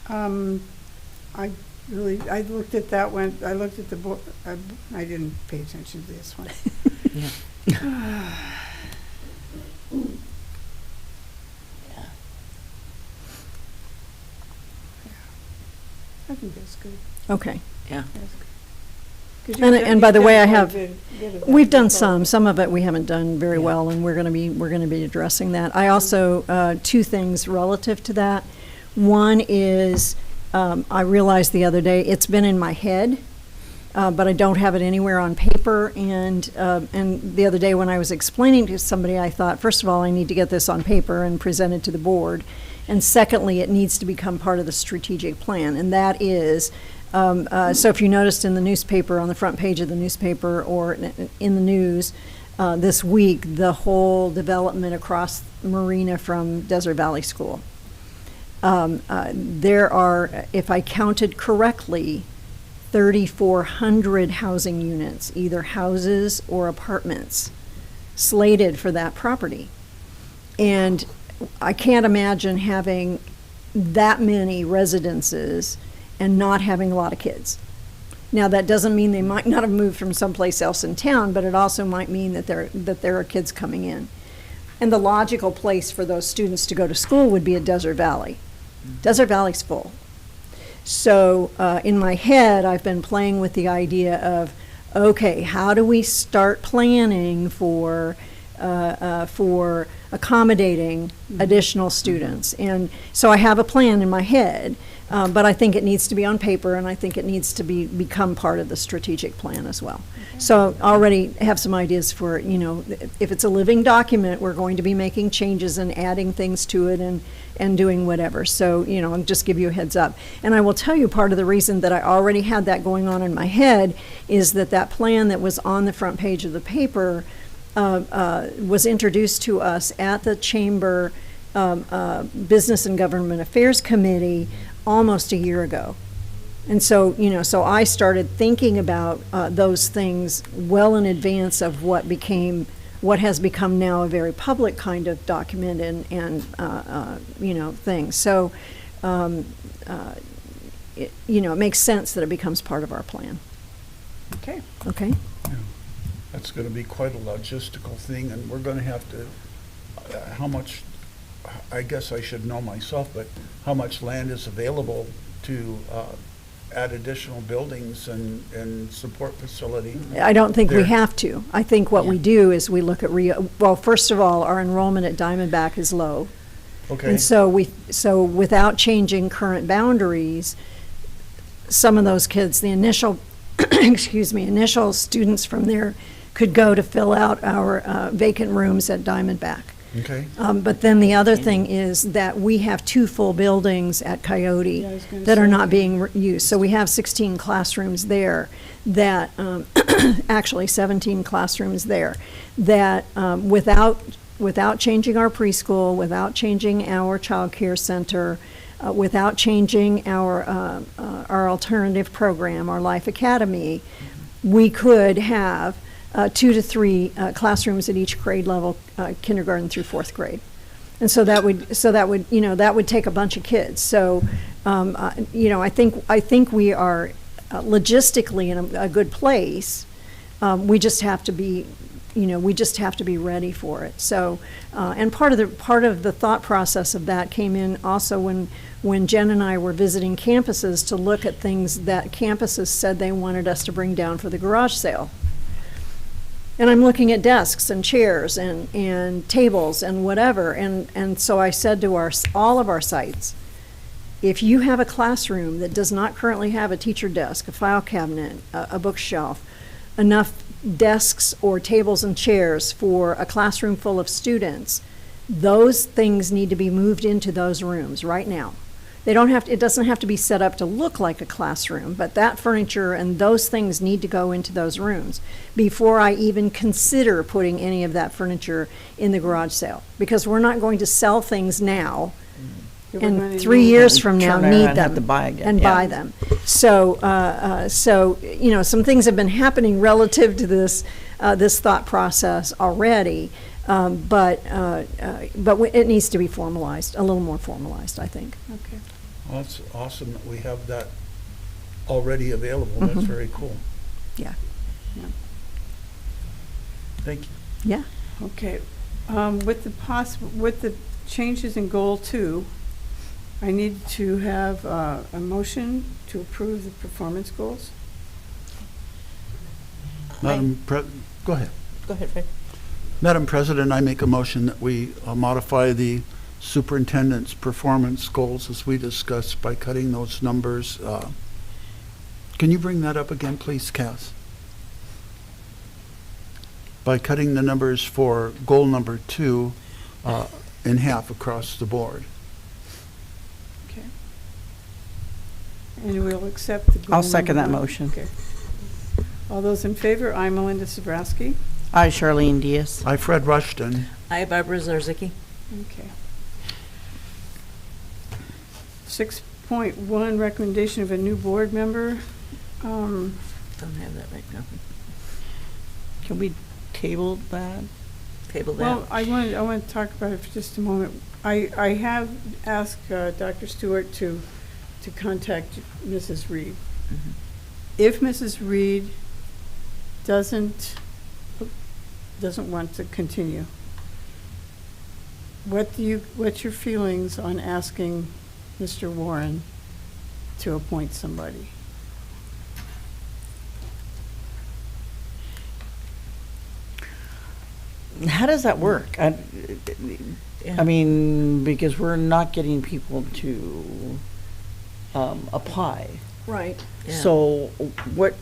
I looked at that one, I looked at the book, I didn't pay attention to this one. I think that's good. Okay. Yeah. That's good. 'Cause you've And done- by the you've way, done I quite a have, bit of that we've done before. some of it we haven't done very Yeah. well, and we're gonna be addressing that. I also, two things relative to that. One is, I realized the other day, it's been in my head, but I don't have it anywhere on paper, and the other day when I was explaining to somebody, I thought, first of all, I need to get this on paper and present it to the board, and secondly, it needs to become part of the strategic plan, and that is, so if you noticed in the newspaper, on the front page of the newspaper, or in the news, this week, the whole development across Marina from Desert Valley School. There are, if I counted correctly, 3,400 housing units, either houses or apartments, slated for that property. And I can't imagine having that many residences and not having a lot of kids. Now, that doesn't mean they might not have moved from someplace else in town, but it also might mean that there are kids coming in. And the logical place for those students to go to school would be at Desert Valley. Desert Valley's full. So in my head, I've been playing with the idea of, okay, how do we start planning for accommodating additional students? And so I have a plan in my head, but I think it needs to be on paper, and I think it needs to become part of the strategic plan as well. So I already have some ideas for, if it's a living document, we're going to be making changes and adding things to it and doing whatever. So, I'll just give you a heads up. And I will tell you, part of the reason that I already had that going on in my head is that plan that was on the front page of the paper was introduced to us at the Chamber Business and Government Affairs Committee almost a year ago. And so, so I started thinking about those things well in advance of what has become now a very public kind of document and things. So, it makes sense that it becomes part of our plan. Okay. Okay? That's going to be quite a logistical thing, and we're going to have to, how much, I guess I should know myself, but how much land is available to add additional buildings and support facility? I don't think we There. have to. I think what we do is we look at well, first of all, our enrollment at Diamondback is low. Okay. And so without changing current boundaries, some of those kids, the initial, initial students from there could go to fill out our vacant rooms at Diamondback. Okay. But then the other thing is that we have 2 full buildings at Coyote Yeah, I was gonna that are say not that. being used. So we have 16 classrooms there that, actually 17 classrooms there, that without changing our preschool, without changing our child care center, without changing our alternative program, our Life Academy, we could have 2 to 3 classrooms at each grade level, kindergarten through 4th grade. And so that would take a bunch of kids. So, I think we are logistically in a good place. We just have to be, ready for it. So, and part of the thought process of that came in also when Jen and I were visiting campuses to look at things that campuses said they wanted us to bring down for the garage sale. And I'm looking at desks and chairs and tables and whatever. And so I said to all of our sites, if you have a classroom that does not currently have a teacher desk, a file cabinet, a bookshelf, enough desks or tables and chairs for a classroom full of students, those things need to be moved into those rooms right now. They don't have to, it doesn't have to be set up to look like a classroom, but that furniture and those things need to go into those rooms before I even consider putting any of that furniture in the garage sale. Because we're not going to sell things now and 3 years from now Turn around need and have them to buy again, and yeah. buy them. So, some things have been happening relative to this, this thought process already. But it needs to be formalized, a little more formalized, I think. Okay. Well, it's awesome that we have that already available. That's Mhm. very cool. Yeah. Thank you. Yeah. Okay, with the changes in goal 2, I need to have a motion to approve the performance goals. Madam go ahead. Go ahead, Fred. Madam President, I make a motion that we modify the superintendent's performance goals as we discussed by cutting those numbers. Can you bring that up again, please, Cass? By cutting the numbers for goal number 2 in half across the board. Okay. And we'll accept the goal I'll second number that 1. motion. Okay. All those in favor? I, Melinda Sabrowski. I, Charlene Diaz. I, Fred Rushton. Hi, Barbara Zarzicki. Okay. 6.1, recommendation of a new board member. Don't have that right now. Can we table that? Table that. Well, I want to talk about it for just a moment. I have asked Dr. Stewart to contact Mrs. Reed. Mhm. If Mrs. Reed doesn't want to continue, what's your feelings on asking Mr. Warren to appoint somebody? How does that work? I Yeah. mean, because we're not getting people to apply. Right. Yeah. So where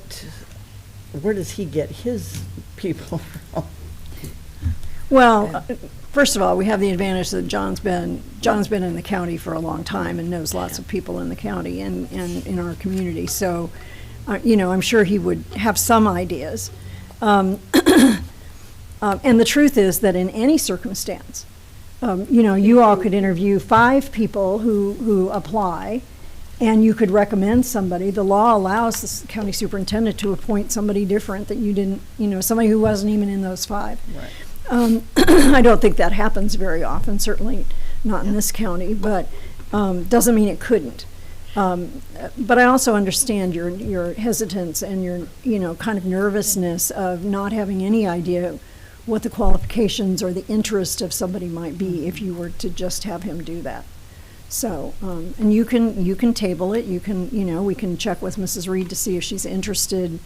does he get his people from? Well, first of all, we have the advantage that John's been in the county for a long time and knows lots of people in the county and in our community. So, I'm sure he would have some ideas. And the truth is that in any circumstance, you all could interview 5 people who apply, and you could recommend somebody. The law allows the county superintendent to appoint somebody different that you didn't, somebody who wasn't even in those 5. Right. I don't think that happens very often, certainly not in this county, but doesn't mean it couldn't. But I also understand your hesitance and your, kind of nervousness of not having any idea what the qualifications or the interest of somebody might be if you were to just have him do that. So, and you can table it. You can, we can check with Mrs. Reed to see if she's interested.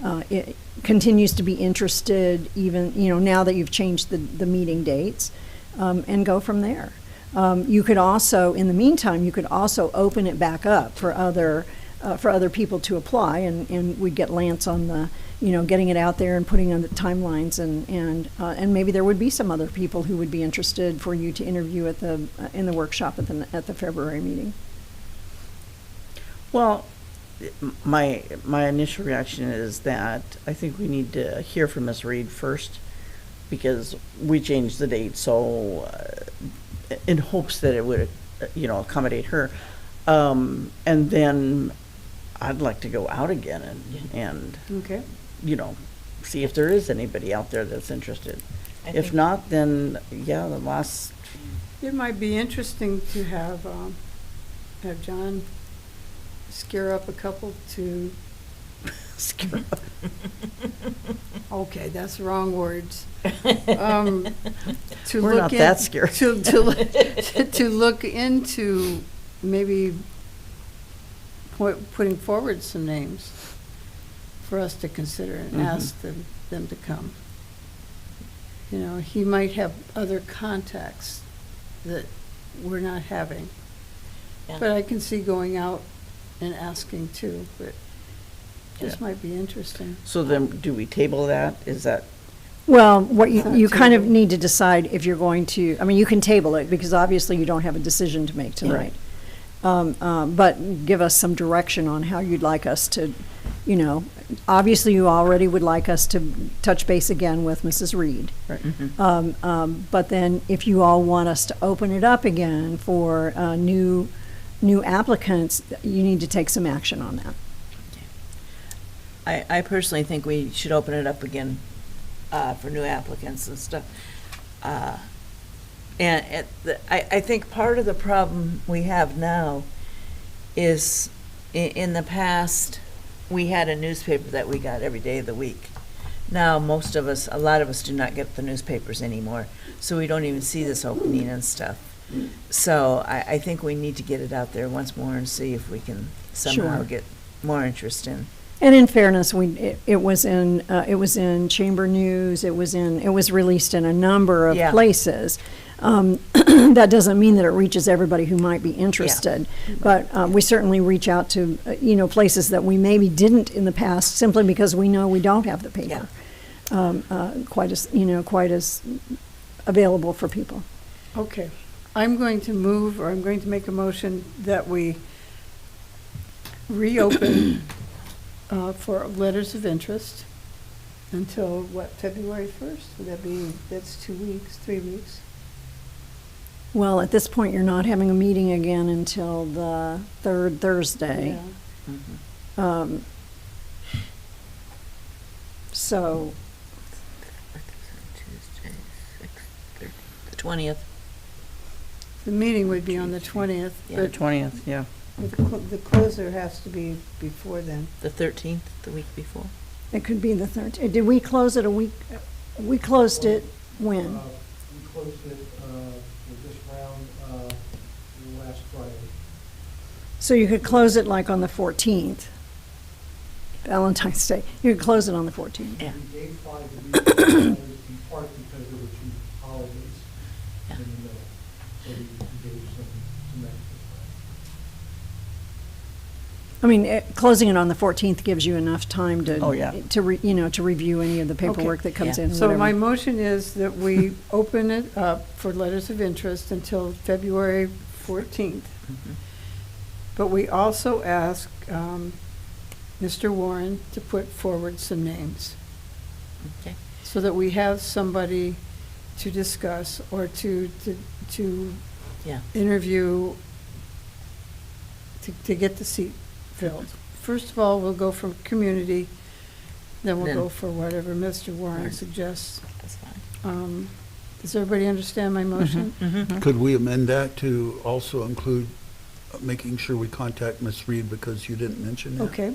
It continues to be interested even, now that you've changed the meeting dates, and go from there. You could also, in the meantime, you could also open it back up for other people to apply, and we'd get Lance on the, getting it out there and putting on the timelines, and maybe there would be some other people who would be interested for you to interview in the workshop at the February meeting. Well, my initial reaction is that I think we need to hear from Ms. Reed first, because we changed the date, so in hopes that it would, accommodate her. And then I'd like to go out again and Okay. see if there is anybody out there that's interested. I If think- not, then, yeah, the last, It might be interesting to have John scare up a couple to, okay, that's the wrong words. To We're look not in- that scary. To look into maybe putting forward some names for us to consider and Mhm. ask them to come. He might have other contacts that we're not having. Yeah. But I can see going out and asking too, but This Yeah. might be interesting. So then, do we table that? Is that, Well, what you kind of Table. need to decide if you're going to, I mean, you can table it, because obviously you don't have a decision to make tonight. But give us some direction on how you'd like us to, you know, obviously you already would like us to touch base again with Mrs. Reed. But then if you all want us to open it up again for new applicants, you need to take some action on that. I personally think we should open it up again for new applicants and stuff. I think part of the problem we have now is, in the past, we had a newspaper that we got every day of the week. Now, a lot of us do not get the newspapers anymore, so we don't even see this opening and stuff. So I think we need to get it out there once more and see if we can somehow Sure. get more interest in. And in fairness, it was in Chamber News, it was released in a number of Yeah. places. That doesn't mean that it reaches everybody who might be interested, but we certainly reach out to, places that we maybe didn't in the past, simply because we know we don't have the paper quite as available for people. Okay. I'm going to make a motion that we reopen for letters of interest until, February 1st? That's 2 weeks, 3 weeks? Well, at this point, you're not having a meeting again until the third Thursday. Yeah. So, The 20th. The meeting would be on the 20th, Yeah. the but 20th, yeah. the closer has to be before then. The 13th, the week before. it could be the 13th. Did we close it a week? We closed it when? We closed it for this round last Friday. So you could close it like on the 14th, Valentine's Day. You could close it on the 14th. Yeah. We gave 5 weeks, in part because there were 2 holidays in the middle. So we gave some extra I mean, closing it on the 14th gives you enough time to, Oh, yeah. to review any of the paperwork that comes Yeah. in, or So my whatever. motion is that we open it up for letters of interest until February 14th. But we also ask Mr. Warren to put forward some names Okay. so that we have somebody to discuss or to Yeah. interview to get the seat filled. First of all, we'll go for community, then we'll Then- go for whatever Mr. Warren Warren. suggests. That's fine. Does everybody understand my motion? Could we amend that to also include making sure we contact Ms. Reed, because you didn't mention that? Okay.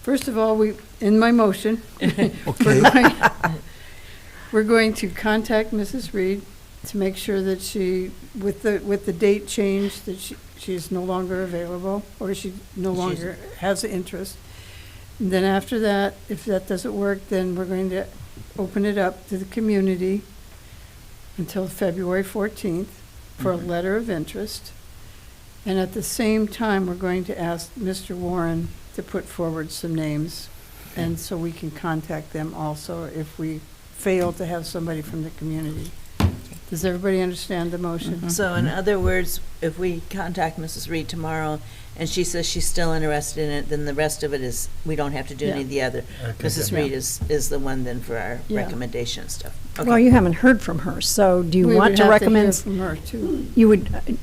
First of all, in my motion, Okay. we're going to contact Mrs. Reed to make sure that she, with the date change, that she is no longer available, or she no longer has interest. And then after that, if that doesn't work, then we're going to open it up to the community until February 14th for a letter of interest. And at the same time, we're going to ask Mr. Warren to put forward some names, and so we can contact them also if we fail to have somebody from the community. Does everybody understand the motion? So in other words, if we contact Mrs. Reed tomorrow and she says she's still interested in it, then the rest of it is, we don't have to do any of the other. Okay. Mrs. Reed is the one then for our Yeah. recommendation stuff. Well, Okay. you haven't heard from her, so do you We want would to have recommend? hear from her, too. You would,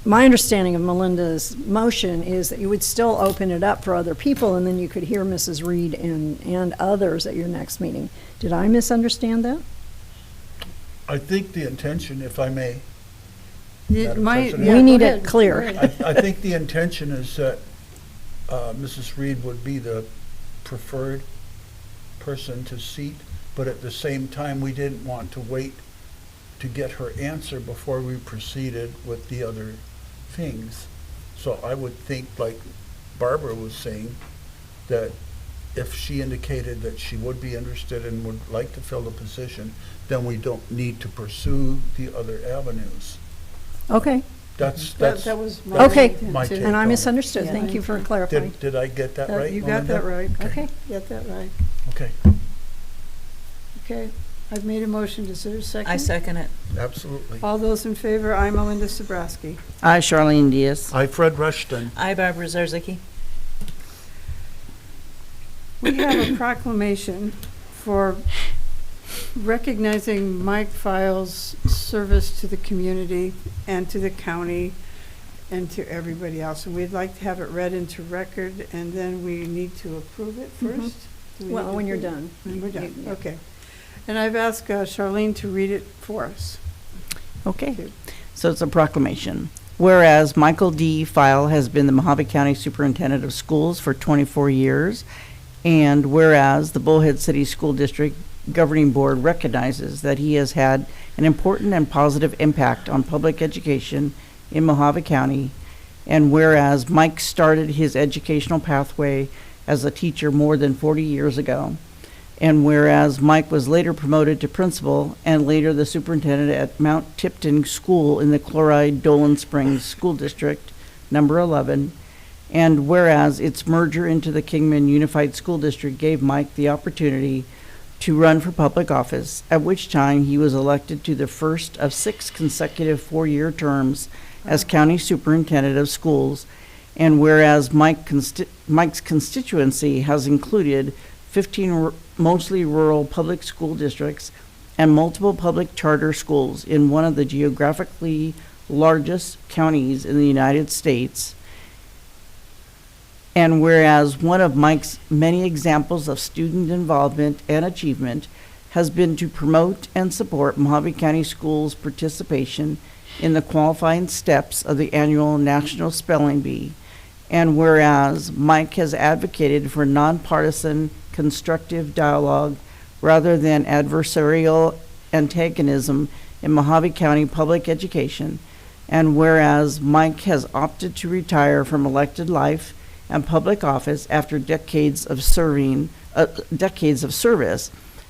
my understanding of Melinda's motion is that you would still open it up for other people, and then you could hear Mrs. Reed and others at your next meeting. Did I misunderstand that? I think the intention, if I may, Yeah, Madam my- President. yeah, We go need it ahead. clear. Go ahead. I think the intention is that Mrs. Reed would be the preferred person to seat, but at the same time, we didn't want to wait to get her answer before we proceeded with the other things. So I would think, like Barbara was saying, that if she indicated that she would be interested and would like to fill the position, then we don't need to pursue the other avenues. Okay, That's, That was my Okay. intent, My too. take. And I on it. misunderstood. Yeah. Thank you for clarifying. Did I get that right, You got Melinda? that right. Okay. You got that right. Okay, Okay, I've made a motion. Is there a second? I second it. absolutely. All those in favor, I, Melinda Sabrowski. I, Charlene Diaz. I, Fred Rushton. I, Barbara Zarzaki. We have a proclamation for recognizing Mike Files' service to the community and to the county and to everybody else. And we'd like to have it read into record, and then we need to approve it first. Do we need Well, to when you're approve it? done. When we're done, You- okay. And I've asked Charlene to read it for us. Okay, so it's a proclamation. Whereas Michael D. File has been the Mojave County Superintendent of Schools for 24 years, and whereas the Bullhead City School District Governing Board recognizes that he has had an important and positive impact on public education in Mojave County, and whereas Mike started his educational pathway as a teacher more than 40 years ago, and whereas Mike was later promoted to principal and later the superintendent at Mount Tipton School in the Chloride Dolan Springs School District, number 11, and whereas its merger into the Kingman Unified School District gave Mike the opportunity to run for public office, at which time he was elected to the first of 6 consecutive 4-year terms as county superintendent of schools, and whereas Mike's constituency has included 15 mostly rural public school districts and multiple public charter schools in one of the geographically largest counties in the United States, and whereas one of Mike's many examples of student involvement and achievement has been to promote and support Mojave County Schools' participation in the qualifying steps of the annual National Spelling Bee, and whereas Mike has advocated for nonpartisan, constructive dialogue rather than adversarial antagonism in Mojave County public education, and whereas Mike has opted to retire from elected life and public office after decades of service,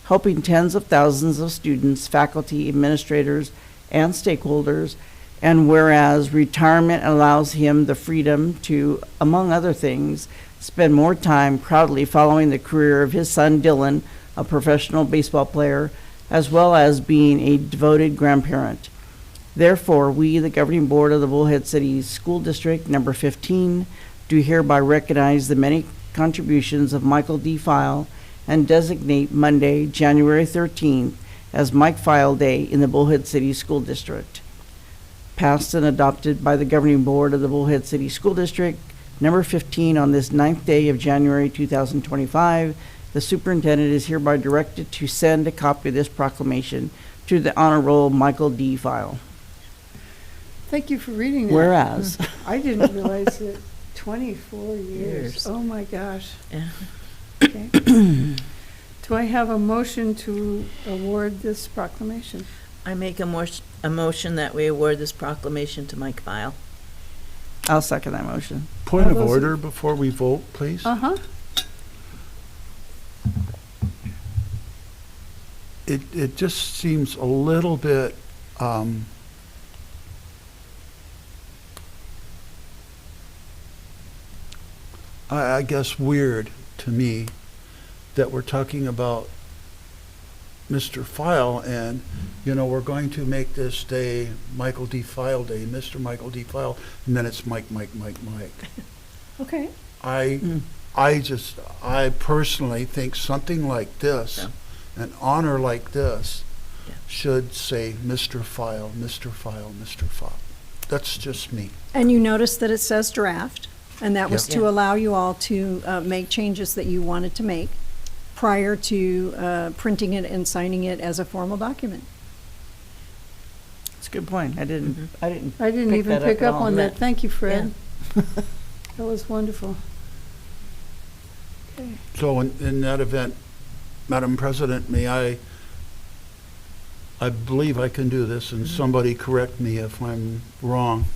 helping tens of thousands of students, faculty, administrators, and stakeholders, and whereas retirement allows him the freedom to, among other things, spend more time proudly following the career of his son Dylan, a professional baseball player, as well as being a devoted grandparent. Therefore, we, the governing board of the Bullhead City School District number 15, do hereby recognize the many contributions of Michael D. File and designate Monday, January 13th, as Mike File Day in the Bullhead City School District. Passed and adopted by the governing board of the Bullhead City School District number 15 on this 9th day of January 2025. The superintendent is hereby directed to send a copy of this proclamation to the Honor Roll Michael D. File. Thank you for reading that. Whereas, I didn't realize it. 24 years. Years. Oh, my gosh. Yeah. Okay. Do I have a motion to award this proclamation? I make a motion that we award this proclamation to Mike File. I'll second that motion. Point All of those in- order before we vote, please. Uh-huh. It just seems a little bit, I guess weird to me that we're talking about Mr. File and, we're going to make this day Michael D. File Day, Mr. Michael D. File, and then it's Mike. Okay. I personally think something like this, an honor like this, Yeah. should say Mr. File, Mr. File, Mr. File. That's just me. And you notice that it says draft, and that was Yeah. to allow you all to make changes that you wanted to make prior to printing it and signing it as a formal document. That's a good point. I didn't I didn't pick even that up pick at up all. on that. Thank you, Fred. That was wonderful. Okay. So in that event, Madam President, I believe I can do this, and somebody correct me if I'm wrong.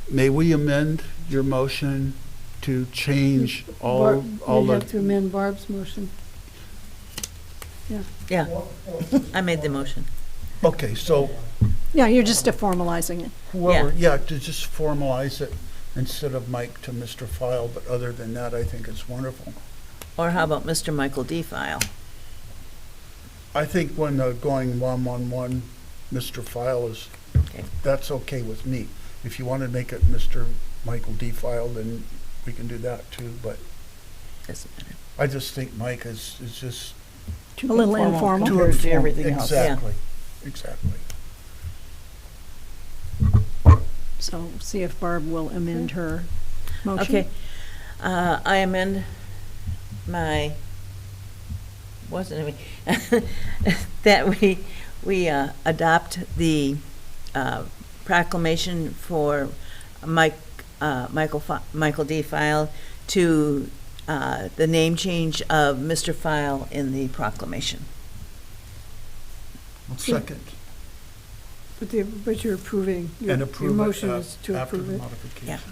May we amend your motion to change all We have the, to amend Barb's motion. Yeah, I made the motion. okay, so Yeah, you're just formalizing it. Whoever, yeah, to just formalize it instead of Mike to Mr. File, but other than that, I think it's wonderful. Or how about Mr. Michael D. File? I think when going 111, Mr. File is, Okay. that's okay with me. If you want to make it Mr. Michael D. File, then we can do that too, but Doesn't matter. I just think Mike is just A little informal. too Compared to informal. everything else. Exactly, exactly. So see if Barb will amend her motion. Okay. I amend my, wasn't it, that we adopt the proclamation for Michael D. File to the name change of Mr. File in the proclamation. Second. But you're approving, your And your approve motion it is to after approve the it. modification.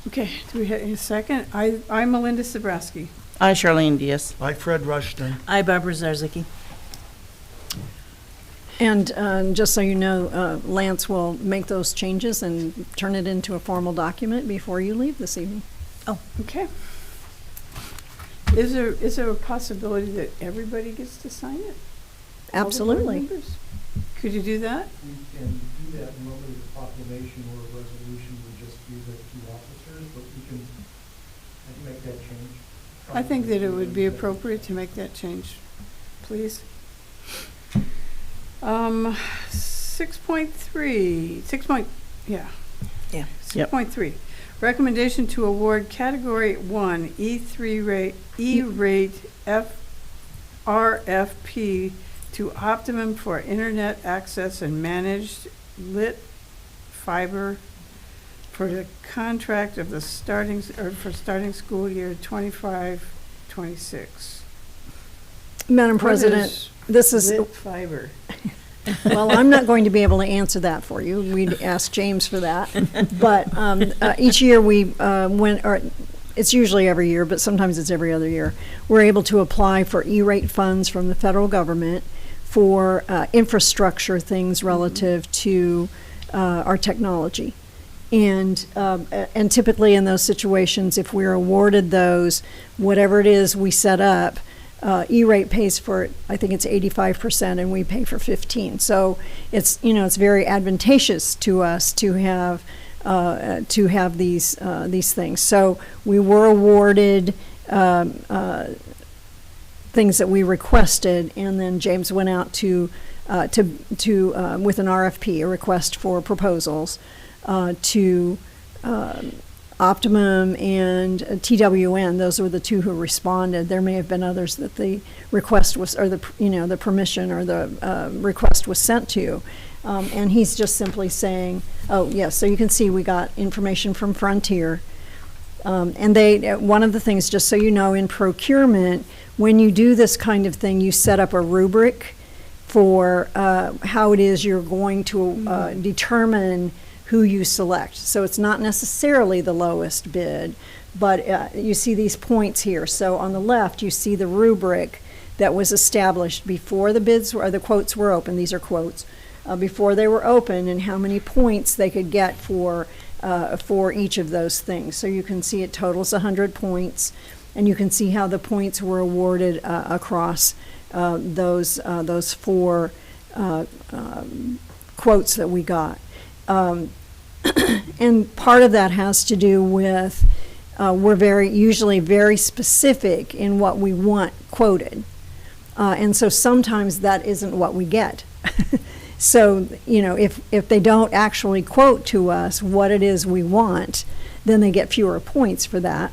Okay, do we have a second? I'm Melinda Sabrowski. I, Charlene Diaz. I, Fred Rushton. I, Barbara Zarzicki. And just so you know, Lance will make those changes and turn it into a formal document before you leave this evening. Okay. Is there a possibility that everybody gets to sign it? All the board Absolutely. members? Could you do that? We can do that normally with a proclamation or a resolution would just be the two officers, but we can make that change. I think that it would be appropriate to make that change, please. 6.3, Yeah. 6.3. Recommendation to award Category 1 E-rate RFP to Optimum for Internet Access and Managed Lit Fiber for the contract of the starting school year 25-26. Madam President, this is, Lit fiber. well, I'm not going to be able to answer that for you. We'd ask James for that. But each year it's usually every year, but sometimes it's every other year, we're able to apply for E-rate funds from the federal government for infrastructure things relative to our technology. And typically in those situations, if we're awarded those, whatever it is we set up, E-rate pays for, I think it's 85%, and we pay for 15%. So it's very advantageous to us to have these things. So we were awarded things that we requested, and then James went out to with an RFP, a request for proposals, to Optimum and TWN. Those were the two who responded. There may have been others that the request was, or the permission or the request was sent to. And he's just simply saying, oh, yes, so you can see we got information from Frontier. And one of the things, just so you know, in procurement, when you do this kind of thing, you set up a rubric for how it is you're going to determine who you select. So it's not necessarily the lowest bid, but you see these points here. So on the left, you see the rubric that was established before the bids or the quotes were open. These are quotes. Before they were open, and how many points they could get for each of those things. So you can see it totals 100 points, and you can see how the points were awarded across those four quotes that we got. And part of that has to do with we're usually very specific in what we want quoted. And so sometimes that isn't what we get. So, if they don't actually quote to us what it is we want, then they get fewer points for that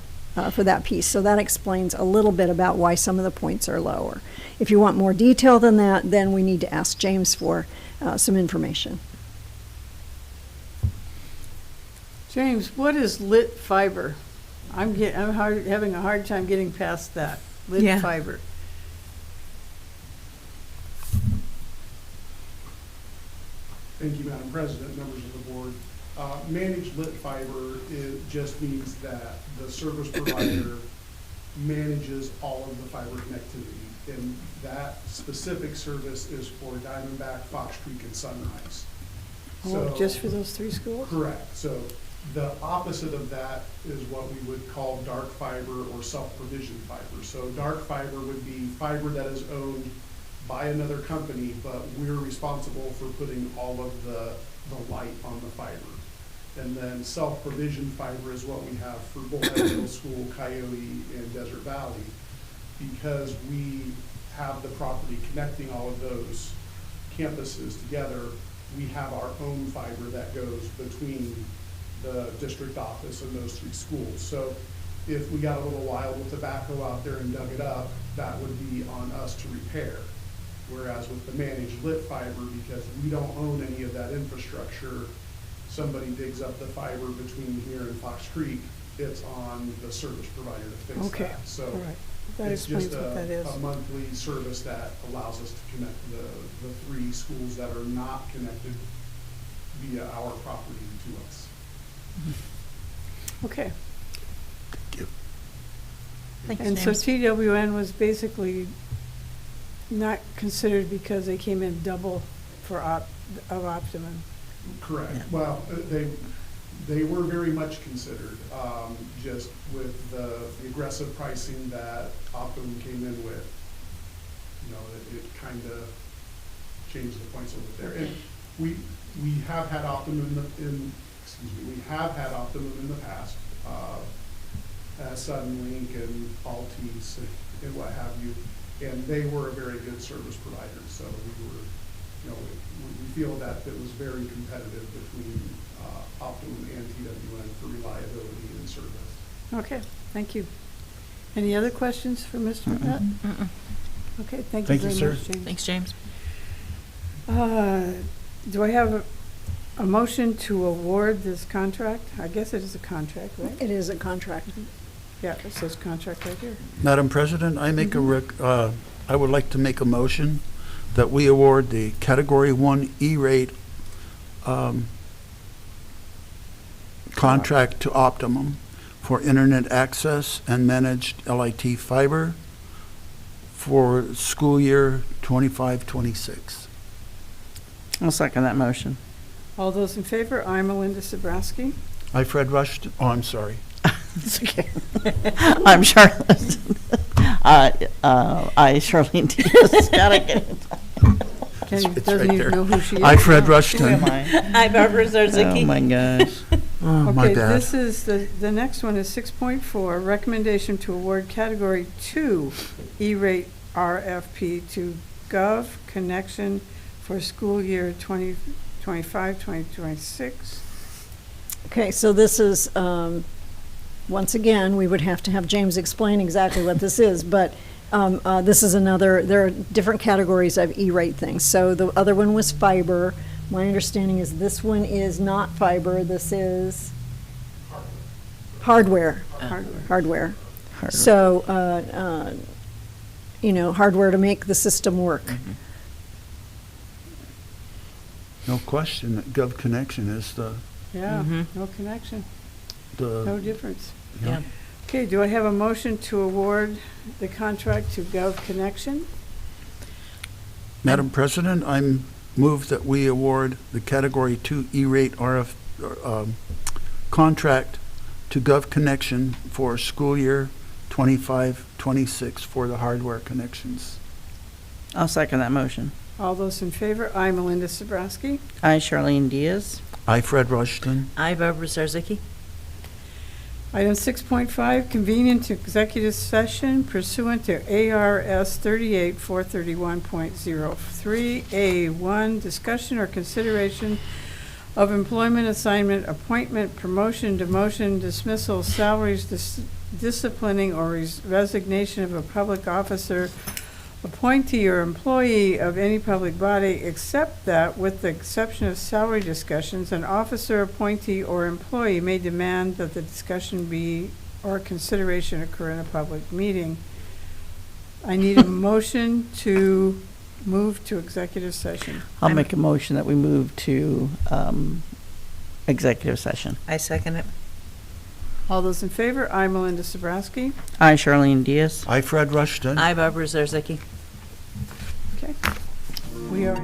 piece. So that explains a little bit about why some of the points are lower. If you want more detail than that, then we need to ask James for some information. James, what is lit fiber? I'm having a hard time getting past that. Lit Yeah. fiber. Thank you, Madam President, members of the board. Managed lit fiber just means that the service provider manages all of the fiber connectivity, and that specific service is for Diamondback, Fox Creek, and Sunrise. Oh, So- just for those 3 schools? Correct. So the opposite of that is what we would call dark fiber or self-provision fiber. So dark fiber would be fiber that is owned by another company, but we're responsible for putting all of the light on the fiber. And then self-provision fiber is what we have for Bullhead Middle School, Coyote, and Desert Valley. Because we have the property connecting all of those campuses together, we have our own fiber that goes between the district office and those 3 schools. So if we got a little wild with the backhoe out there and dug it up, that would be on us to repair. Whereas with the managed lit fiber, because we don't own any of that infrastructure, somebody digs up the fiber between here and Fox Creek, it's on the service provider to fix Okay, that. So all right. That it's explains just what that is. a monthly service that allows us to connect the 3 schools that are not connected via our property to us. Okay. Thanks, And so James. TWN was basically not considered because they came in double for of Optimum. Correct. Yeah. Well, they were very much considered, just with the aggressive pricing that Optimum came in with. You know, it kind of changed the points a little bit there. And we have had Optimum we have had Optimum in the past, Suddenlink and Altice and what have you, and they were a very good service provider. So we were, you know, we feel that it was very competitive between Optimum and TWN for reliability and service. Okay, thank you. Any other questions for Mr. Burnett? Okay, thank you Thank you, very sir. much, James. Thanks, James. Do I have a motion to award this contract? I guess it is a contract, right? It is a contract. Yeah, it says contract right here. Madam President, I would like to make a motion that we award the Category 1 E-rate contract to Optimum for internet access and managed LIT fiber for school year 25-26. I'll second that motion. All those in favor? I, Melinda Sabrowski. I, Fred Rushton, oh, I'm sorry. It's okay. I'm Charlotte. I, Charlene Diaz. Gotta get it. Kenny It's doesn't right even there. know who she is. I, Fred Who am Rushton. I? Hi, Barbara Zarzicki. Oh, my gosh. Oh, my Okay, bad. this is, the next one is 6.4, recommendation to award Category 2 E-rate RFP to Gov Connection for school year 2025, 2026. Okay, so this is, once again, we would have to have James explain exactly what this is, but this is another, there are different categories of E-rate things. So the other one was fiber. My understanding is this one is not fiber, this is hardware. Hardware. So, you know, hardware to make the system work. No question that Gov Connection is Yeah, Mhm. no connection, no the, difference. Yeah. Okay, do I have a motion to award the contract to Gov Connection? Madam President, I move that we award the Category 2 E-rate contract to Gov Connection for school year 25-26 for the hardware connections. I'll second that motion. All those in favor? I, Melinda Sabrowski. I, Charlene Diaz. I, Fred Rushton. Hi, Barbara Zarzicki. Item 6.5, convene into executive session pursuant to ARS 38-431.03A1, discussion or consideration of employment assignment, appointment, promotion, demotion, dismissal, salaries, disciplining, or resignation of a public officer, appointee or employee of any public body, except that, with the exception of salary discussions, an officer, appointee, or employee may demand that the discussion be or consideration occur in a public meeting. I need a motion to move to executive session. I'll make a motion that we move to executive session. I second it. All those in favor? I, Melinda Sabrowski. I, Charlene Diaz. I, Fred Rushton. Hi, Barbara Zarzicki. Okay. We are.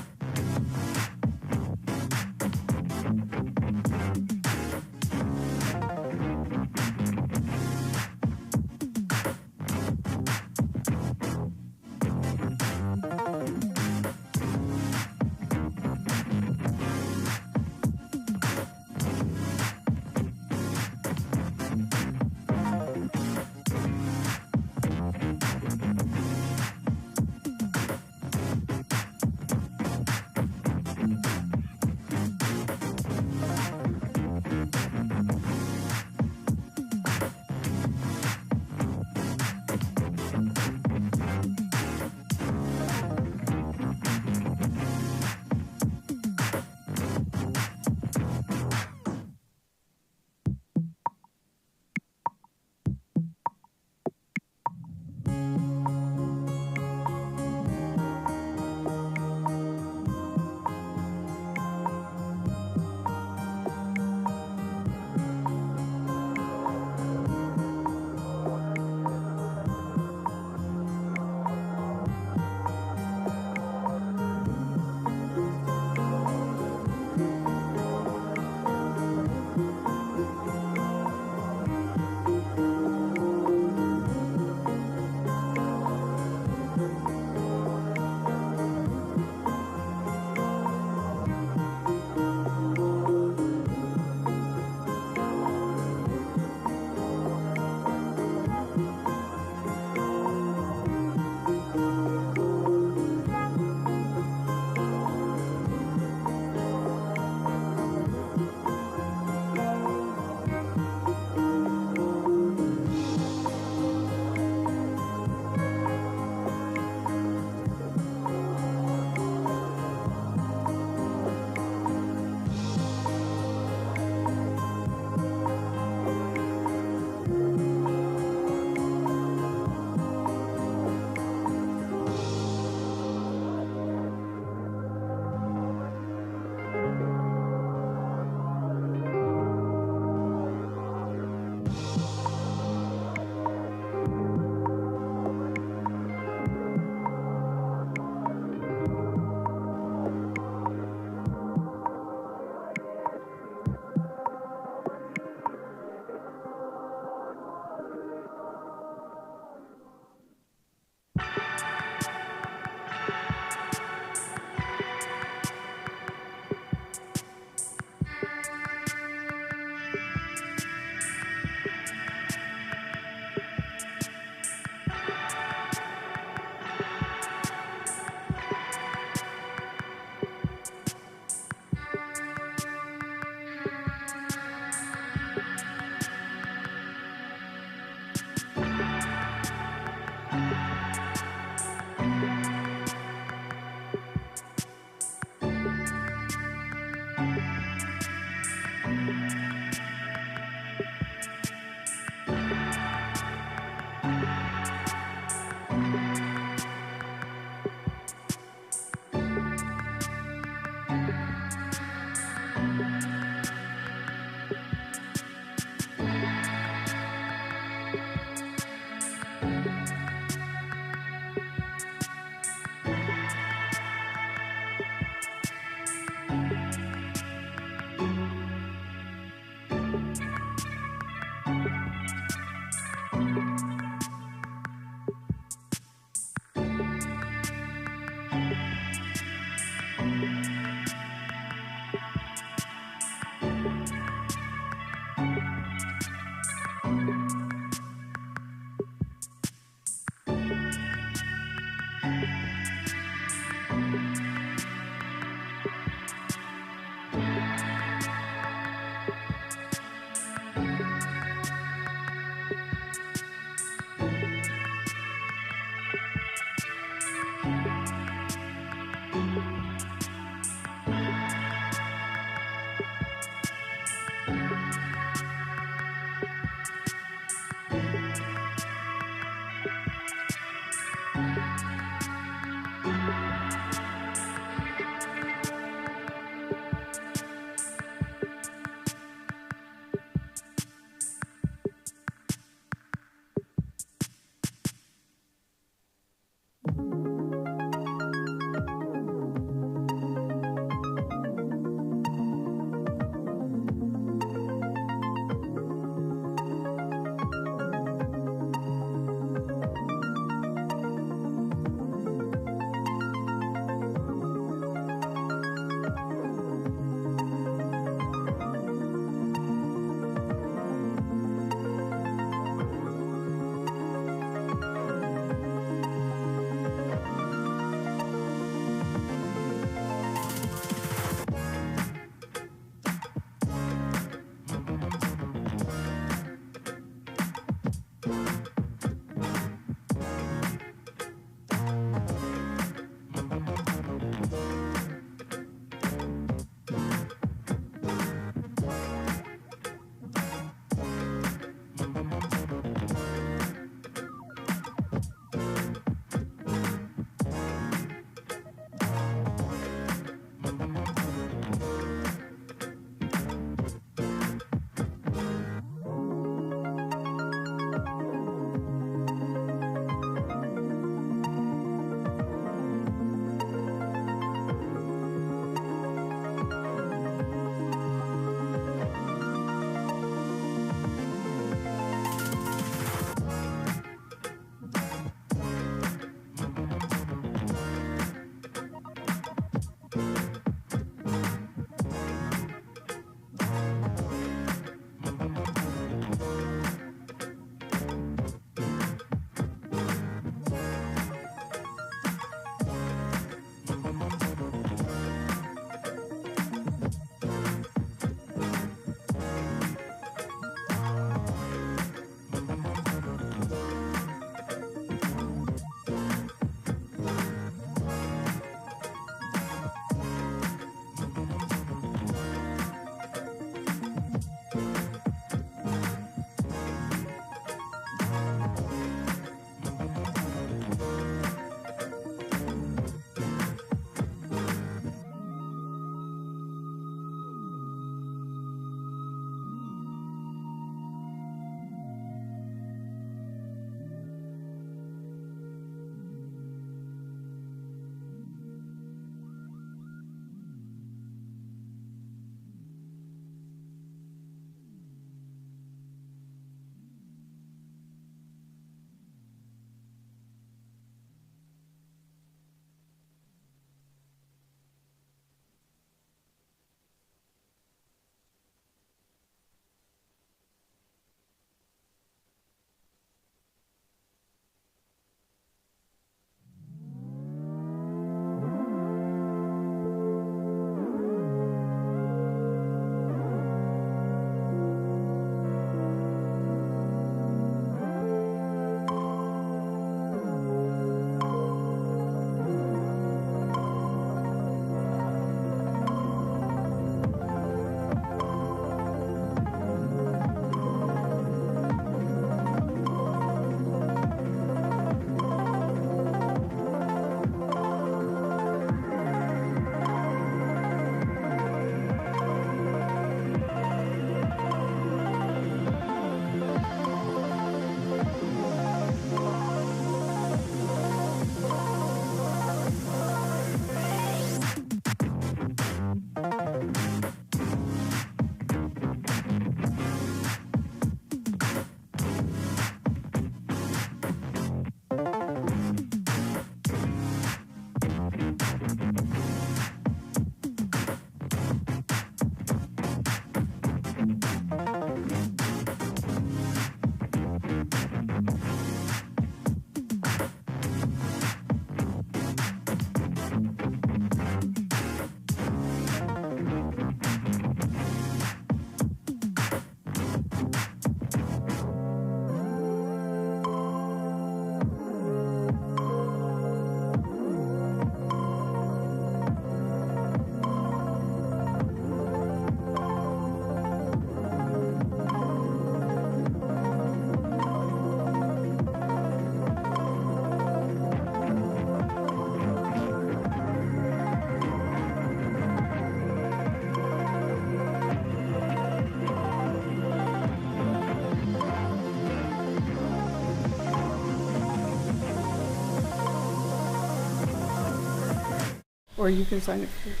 or you can sign it first.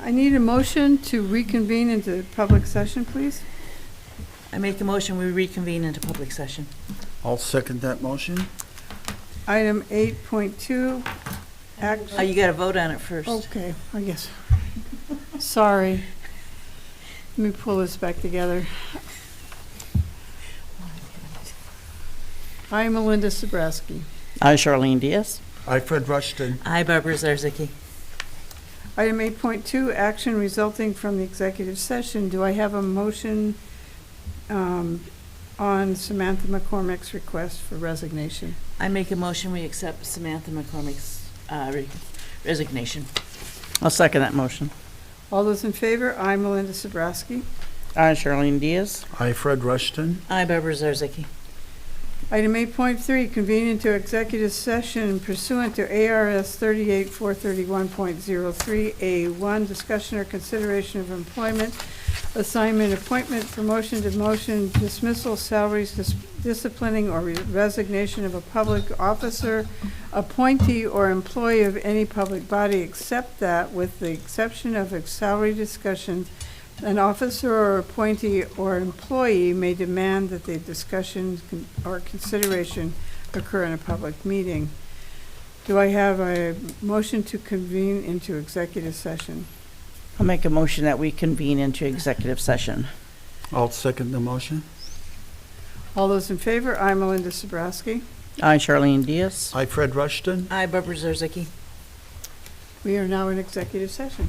I need a motion to reconvene into public session, please. I make a motion, we reconvene into public session. I'll second that motion. Item 8.2, Oh, you got to vote on it first. okay, I guess. Sorry. Let me pull this back together. I, Melinda Sabrowski. I, Charlene Diaz. I, Fred Rushton. I, Barbara Zarzicki. Item 8.2, action resulting from the executive session. Do I have a motion on Samantha McCormick's request for resignation? I make a motion, we accept Samantha McCormick's resignation. I'll second that motion. All those in favor? I, Melinda Sabrowski. I, Charlene Diaz. I, Fred Rushton. I, Barbara Zarzicki. Item 8.3, convene into executive session pursuant to ARS 38431.03A1, discussion or consideration of employment, assignment, appointment, promotion, demotion, dismissal, salaries, disciplining, or resignation of a public officer, appointee, or employee of any public body, except that, with the exception of a salary discussion, an officer or appointee or employee may demand that the discussion or consideration occur in a public meeting. Do I have a motion to convene into executive session? I'll make a motion that we convene into executive session. I'll second the motion. All those in favor? I, Melinda Sabrowski. I, Charlene Diaz. I, Fred Rushton. I, Barbara Zarzicki. We are now in executive session.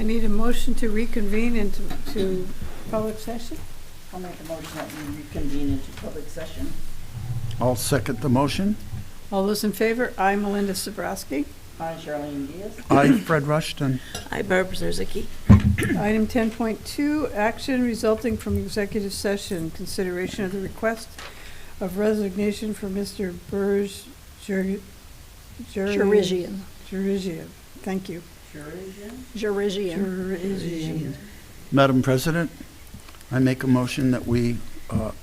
I need a motion to reconvene into public session. I'll make a motion that we reconvene into public session. I'll second the motion. All those in favor? I, Melinda Sabrowski. Hi, Charlene Diaz. I, Fred Rushton. Hi, Barbara Zerzicki. Item 10.2, action resulting from executive session, consideration of the request of resignation for Mr. Burge Jurigian. Jurigian. Thank you. Jurigian. Jurigian. Madam President, I make a motion that we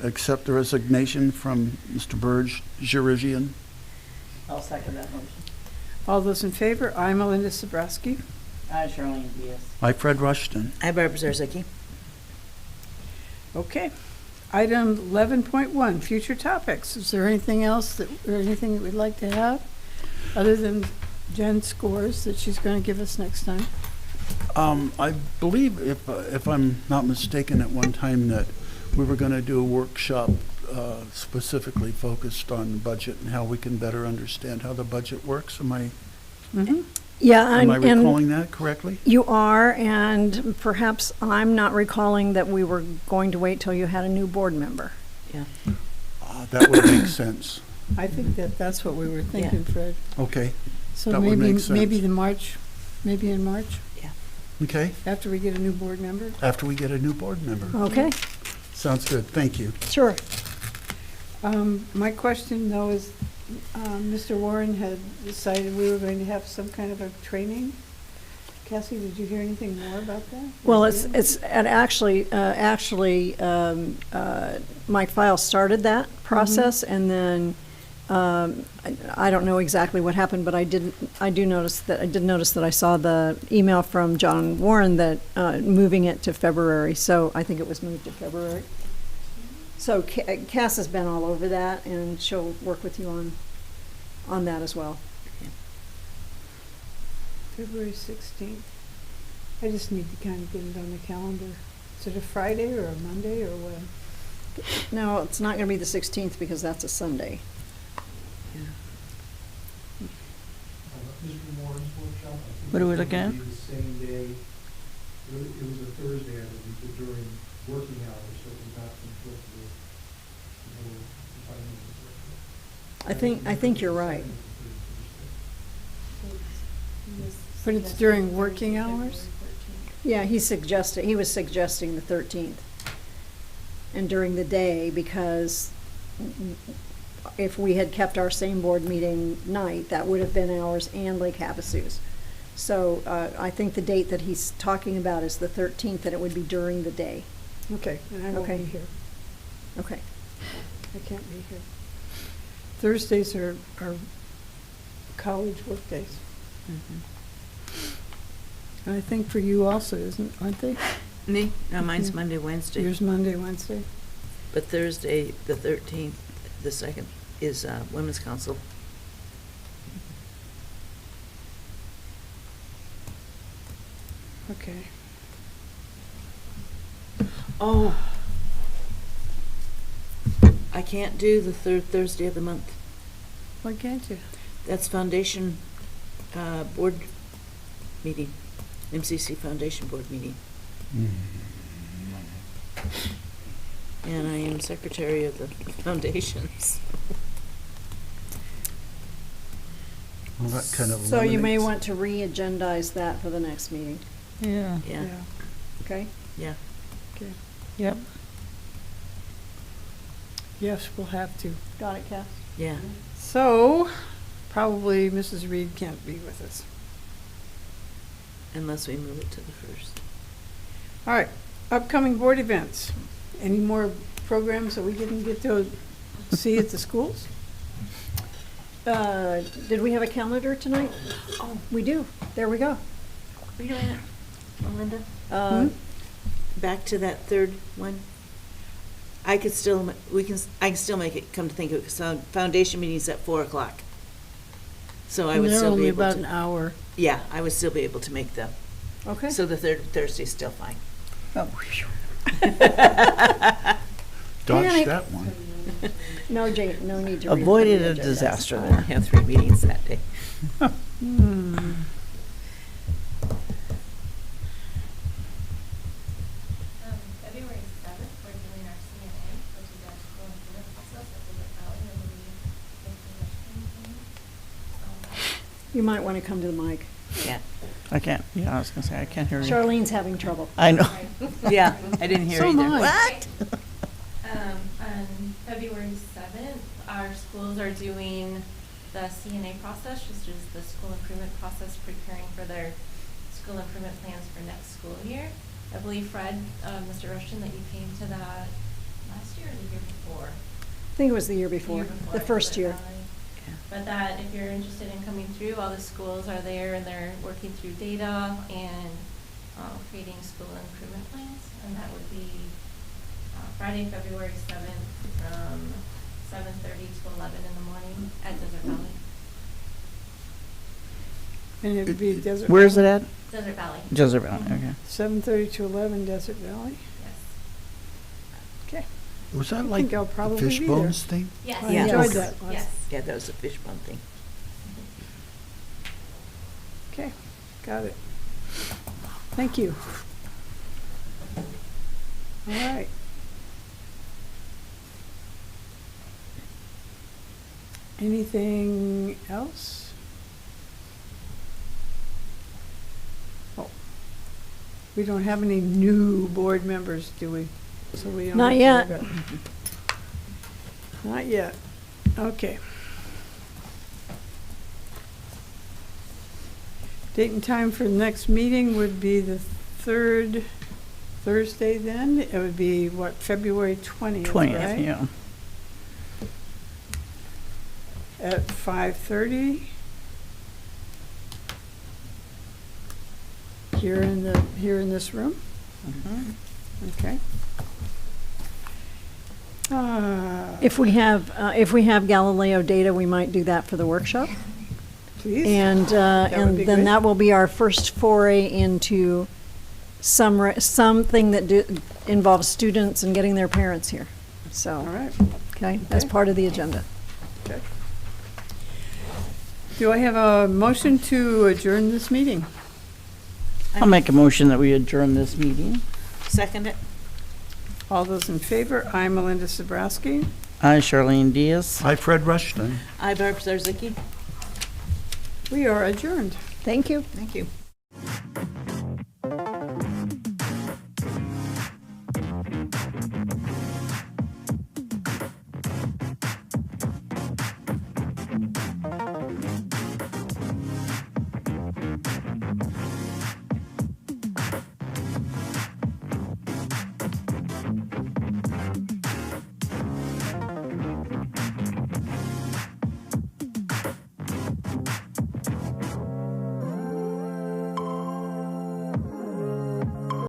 accept the resignation from Mr. Burge Jurigian. I'll second that motion. All those in favor? I, Melinda Sabrowski. Hi, Charlene Diaz. I, Fred Rushton. Hi, Barbara Zerzicki. Okay. Item 11.1, future topics. Is there anything else or anything that we'd like to have other than Jen's scores that she's going to give us next time? I believe, if I'm not mistaken, at one time that we were going to do a workshop specifically focused on budget and how we can better understand how the budget works. Am I Yeah, am I and recalling that correctly? you are, and perhaps I'm not recalling that we were going to wait till you had a new board member. That would make sense. I think that's what we were thinking, Fred. Okay, So That would maybe make sense. maybe in March, okay. after we get a new board member. After we get a new board member. Okay, Sounds good. Thank you. sure. My question, though, is Mr. Warren had decided we were going to have some kind of a training. Cassie, did you hear anything more about that? Well, and actually, Mike File started that process, and then I don't know exactly what happened, but I did notice that I saw the email from John Warren that moving it to February. So I think it was moved to February. So Cass has been all over that, and she'll work with you on that as well. February 16th. I just need to kind of get it on the calendar. Is it a Friday or a Monday or what? No, it's not going to be the 16th because that's a Sunday. Mr. Moore's workshop, I think. What are we it's looking gonna at? be the same day. It was a Thursday, I believe, during working hours, so it was not conflict with the whole department. I think you're right. But it's during working hours? Yeah, he was suggesting the 13th. And during the day, because if we had kept our same board meeting night, that would have been ours and Lake Havasu's. So I think the date that he's talking about is the 13th, and it would be during the day. Okay, and I won't be Okay. here. Okay. I can't be here. Thursdays are college work days. And I think for you also, aren't they? Me? No, mine's Mhm. Monday, Wednesday. Yours Monday, Wednesday? But Thursday, the 13th, the 2nd, is Women's Council. Okay. Oh. I can't do the third Thursday of the month. Why can't you? That's Foundation Board meeting, MCC Foundation Board meeting. And I am secretary of the foundations. Well, that kind of So you may eliminates- want to re-agendize that for the next meeting, Yeah. Yeah, okay? yeah. Okay. Yep. Yes, we'll have to. Got it, Cass? Yeah. So, probably Mrs. Reed can't be with us. Unless we move it to the 1st. All right, upcoming board events. Any more programs that we didn't get to see at the schools? Did we have a calendar tonight? Oh, we do. There we go. Wait a minute, Melinda. Uh, Back to that third one. I could still, I can still make it, come to think of it, because foundation meeting's at 4:00. So I would They're still only be able about an to, hour. yeah, I would still be able to make them. Okay. So the third Thursday's still fine. Dodged that one. No, Jane, no need to. Avoided a re-agenda. That's disaster fine. I only have 3 meetings that day. You might want to come to the mic. Yeah, I can't, yeah, I was gonna say, I can't hear you. Charlene's having trouble. I know. yeah, I didn't hear So either. am I. What? On February 7th, our schools are doing the CNA process, which is the school improvement process, preparing for their school improvement plans for next school year. I believe, Fred, Mr. Rushton, that you came to that last year or the year before? I think it was the year before, the first year. But that if you're interested in coming through, all the schools are there and they're working through data and creating school improvement plans. And that would be Friday, February 7th from 7:30 to 11 in the morning at Desert Valley. And it'd be Desert. Where is it at? Desert Valley. Desert Valley, okay. 7:30 to 11, Desert Valley. Yes. Okay. Was that I like think I'll the probably be fish there. bones thing? Yes. I Yeah. enjoyed that last. Yes. Yeah, that was a fishbone thing. Okay, got it. Thank you. All right. Anything else? Oh, we don't have any new board members, do we? So we don't. Not have to yet. worry about- Not yet. Okay. Date and time for the next meeting would be the third Thursday then. It would be, what, February 20th, 20th, right? yeah. At 5:30. Here in this room? Mhm. Okay. If we have Galileo data, we might do that for the workshop. Please. And, would be and then great. that will be our first foray into something that involves students and getting their parents here. All So, right. okay, that's Okay. part of the agenda. Okay. Do I have a motion to adjourn this meeting? I'll make a motion that we adjourn this meeting. Second it? All those in favor? I'm Melinda Sabrowski. I, Charlene Diaz. Hi, Fred Rushton. I, Barb Zarzicki. We are adjourned. Thank you. Thank you.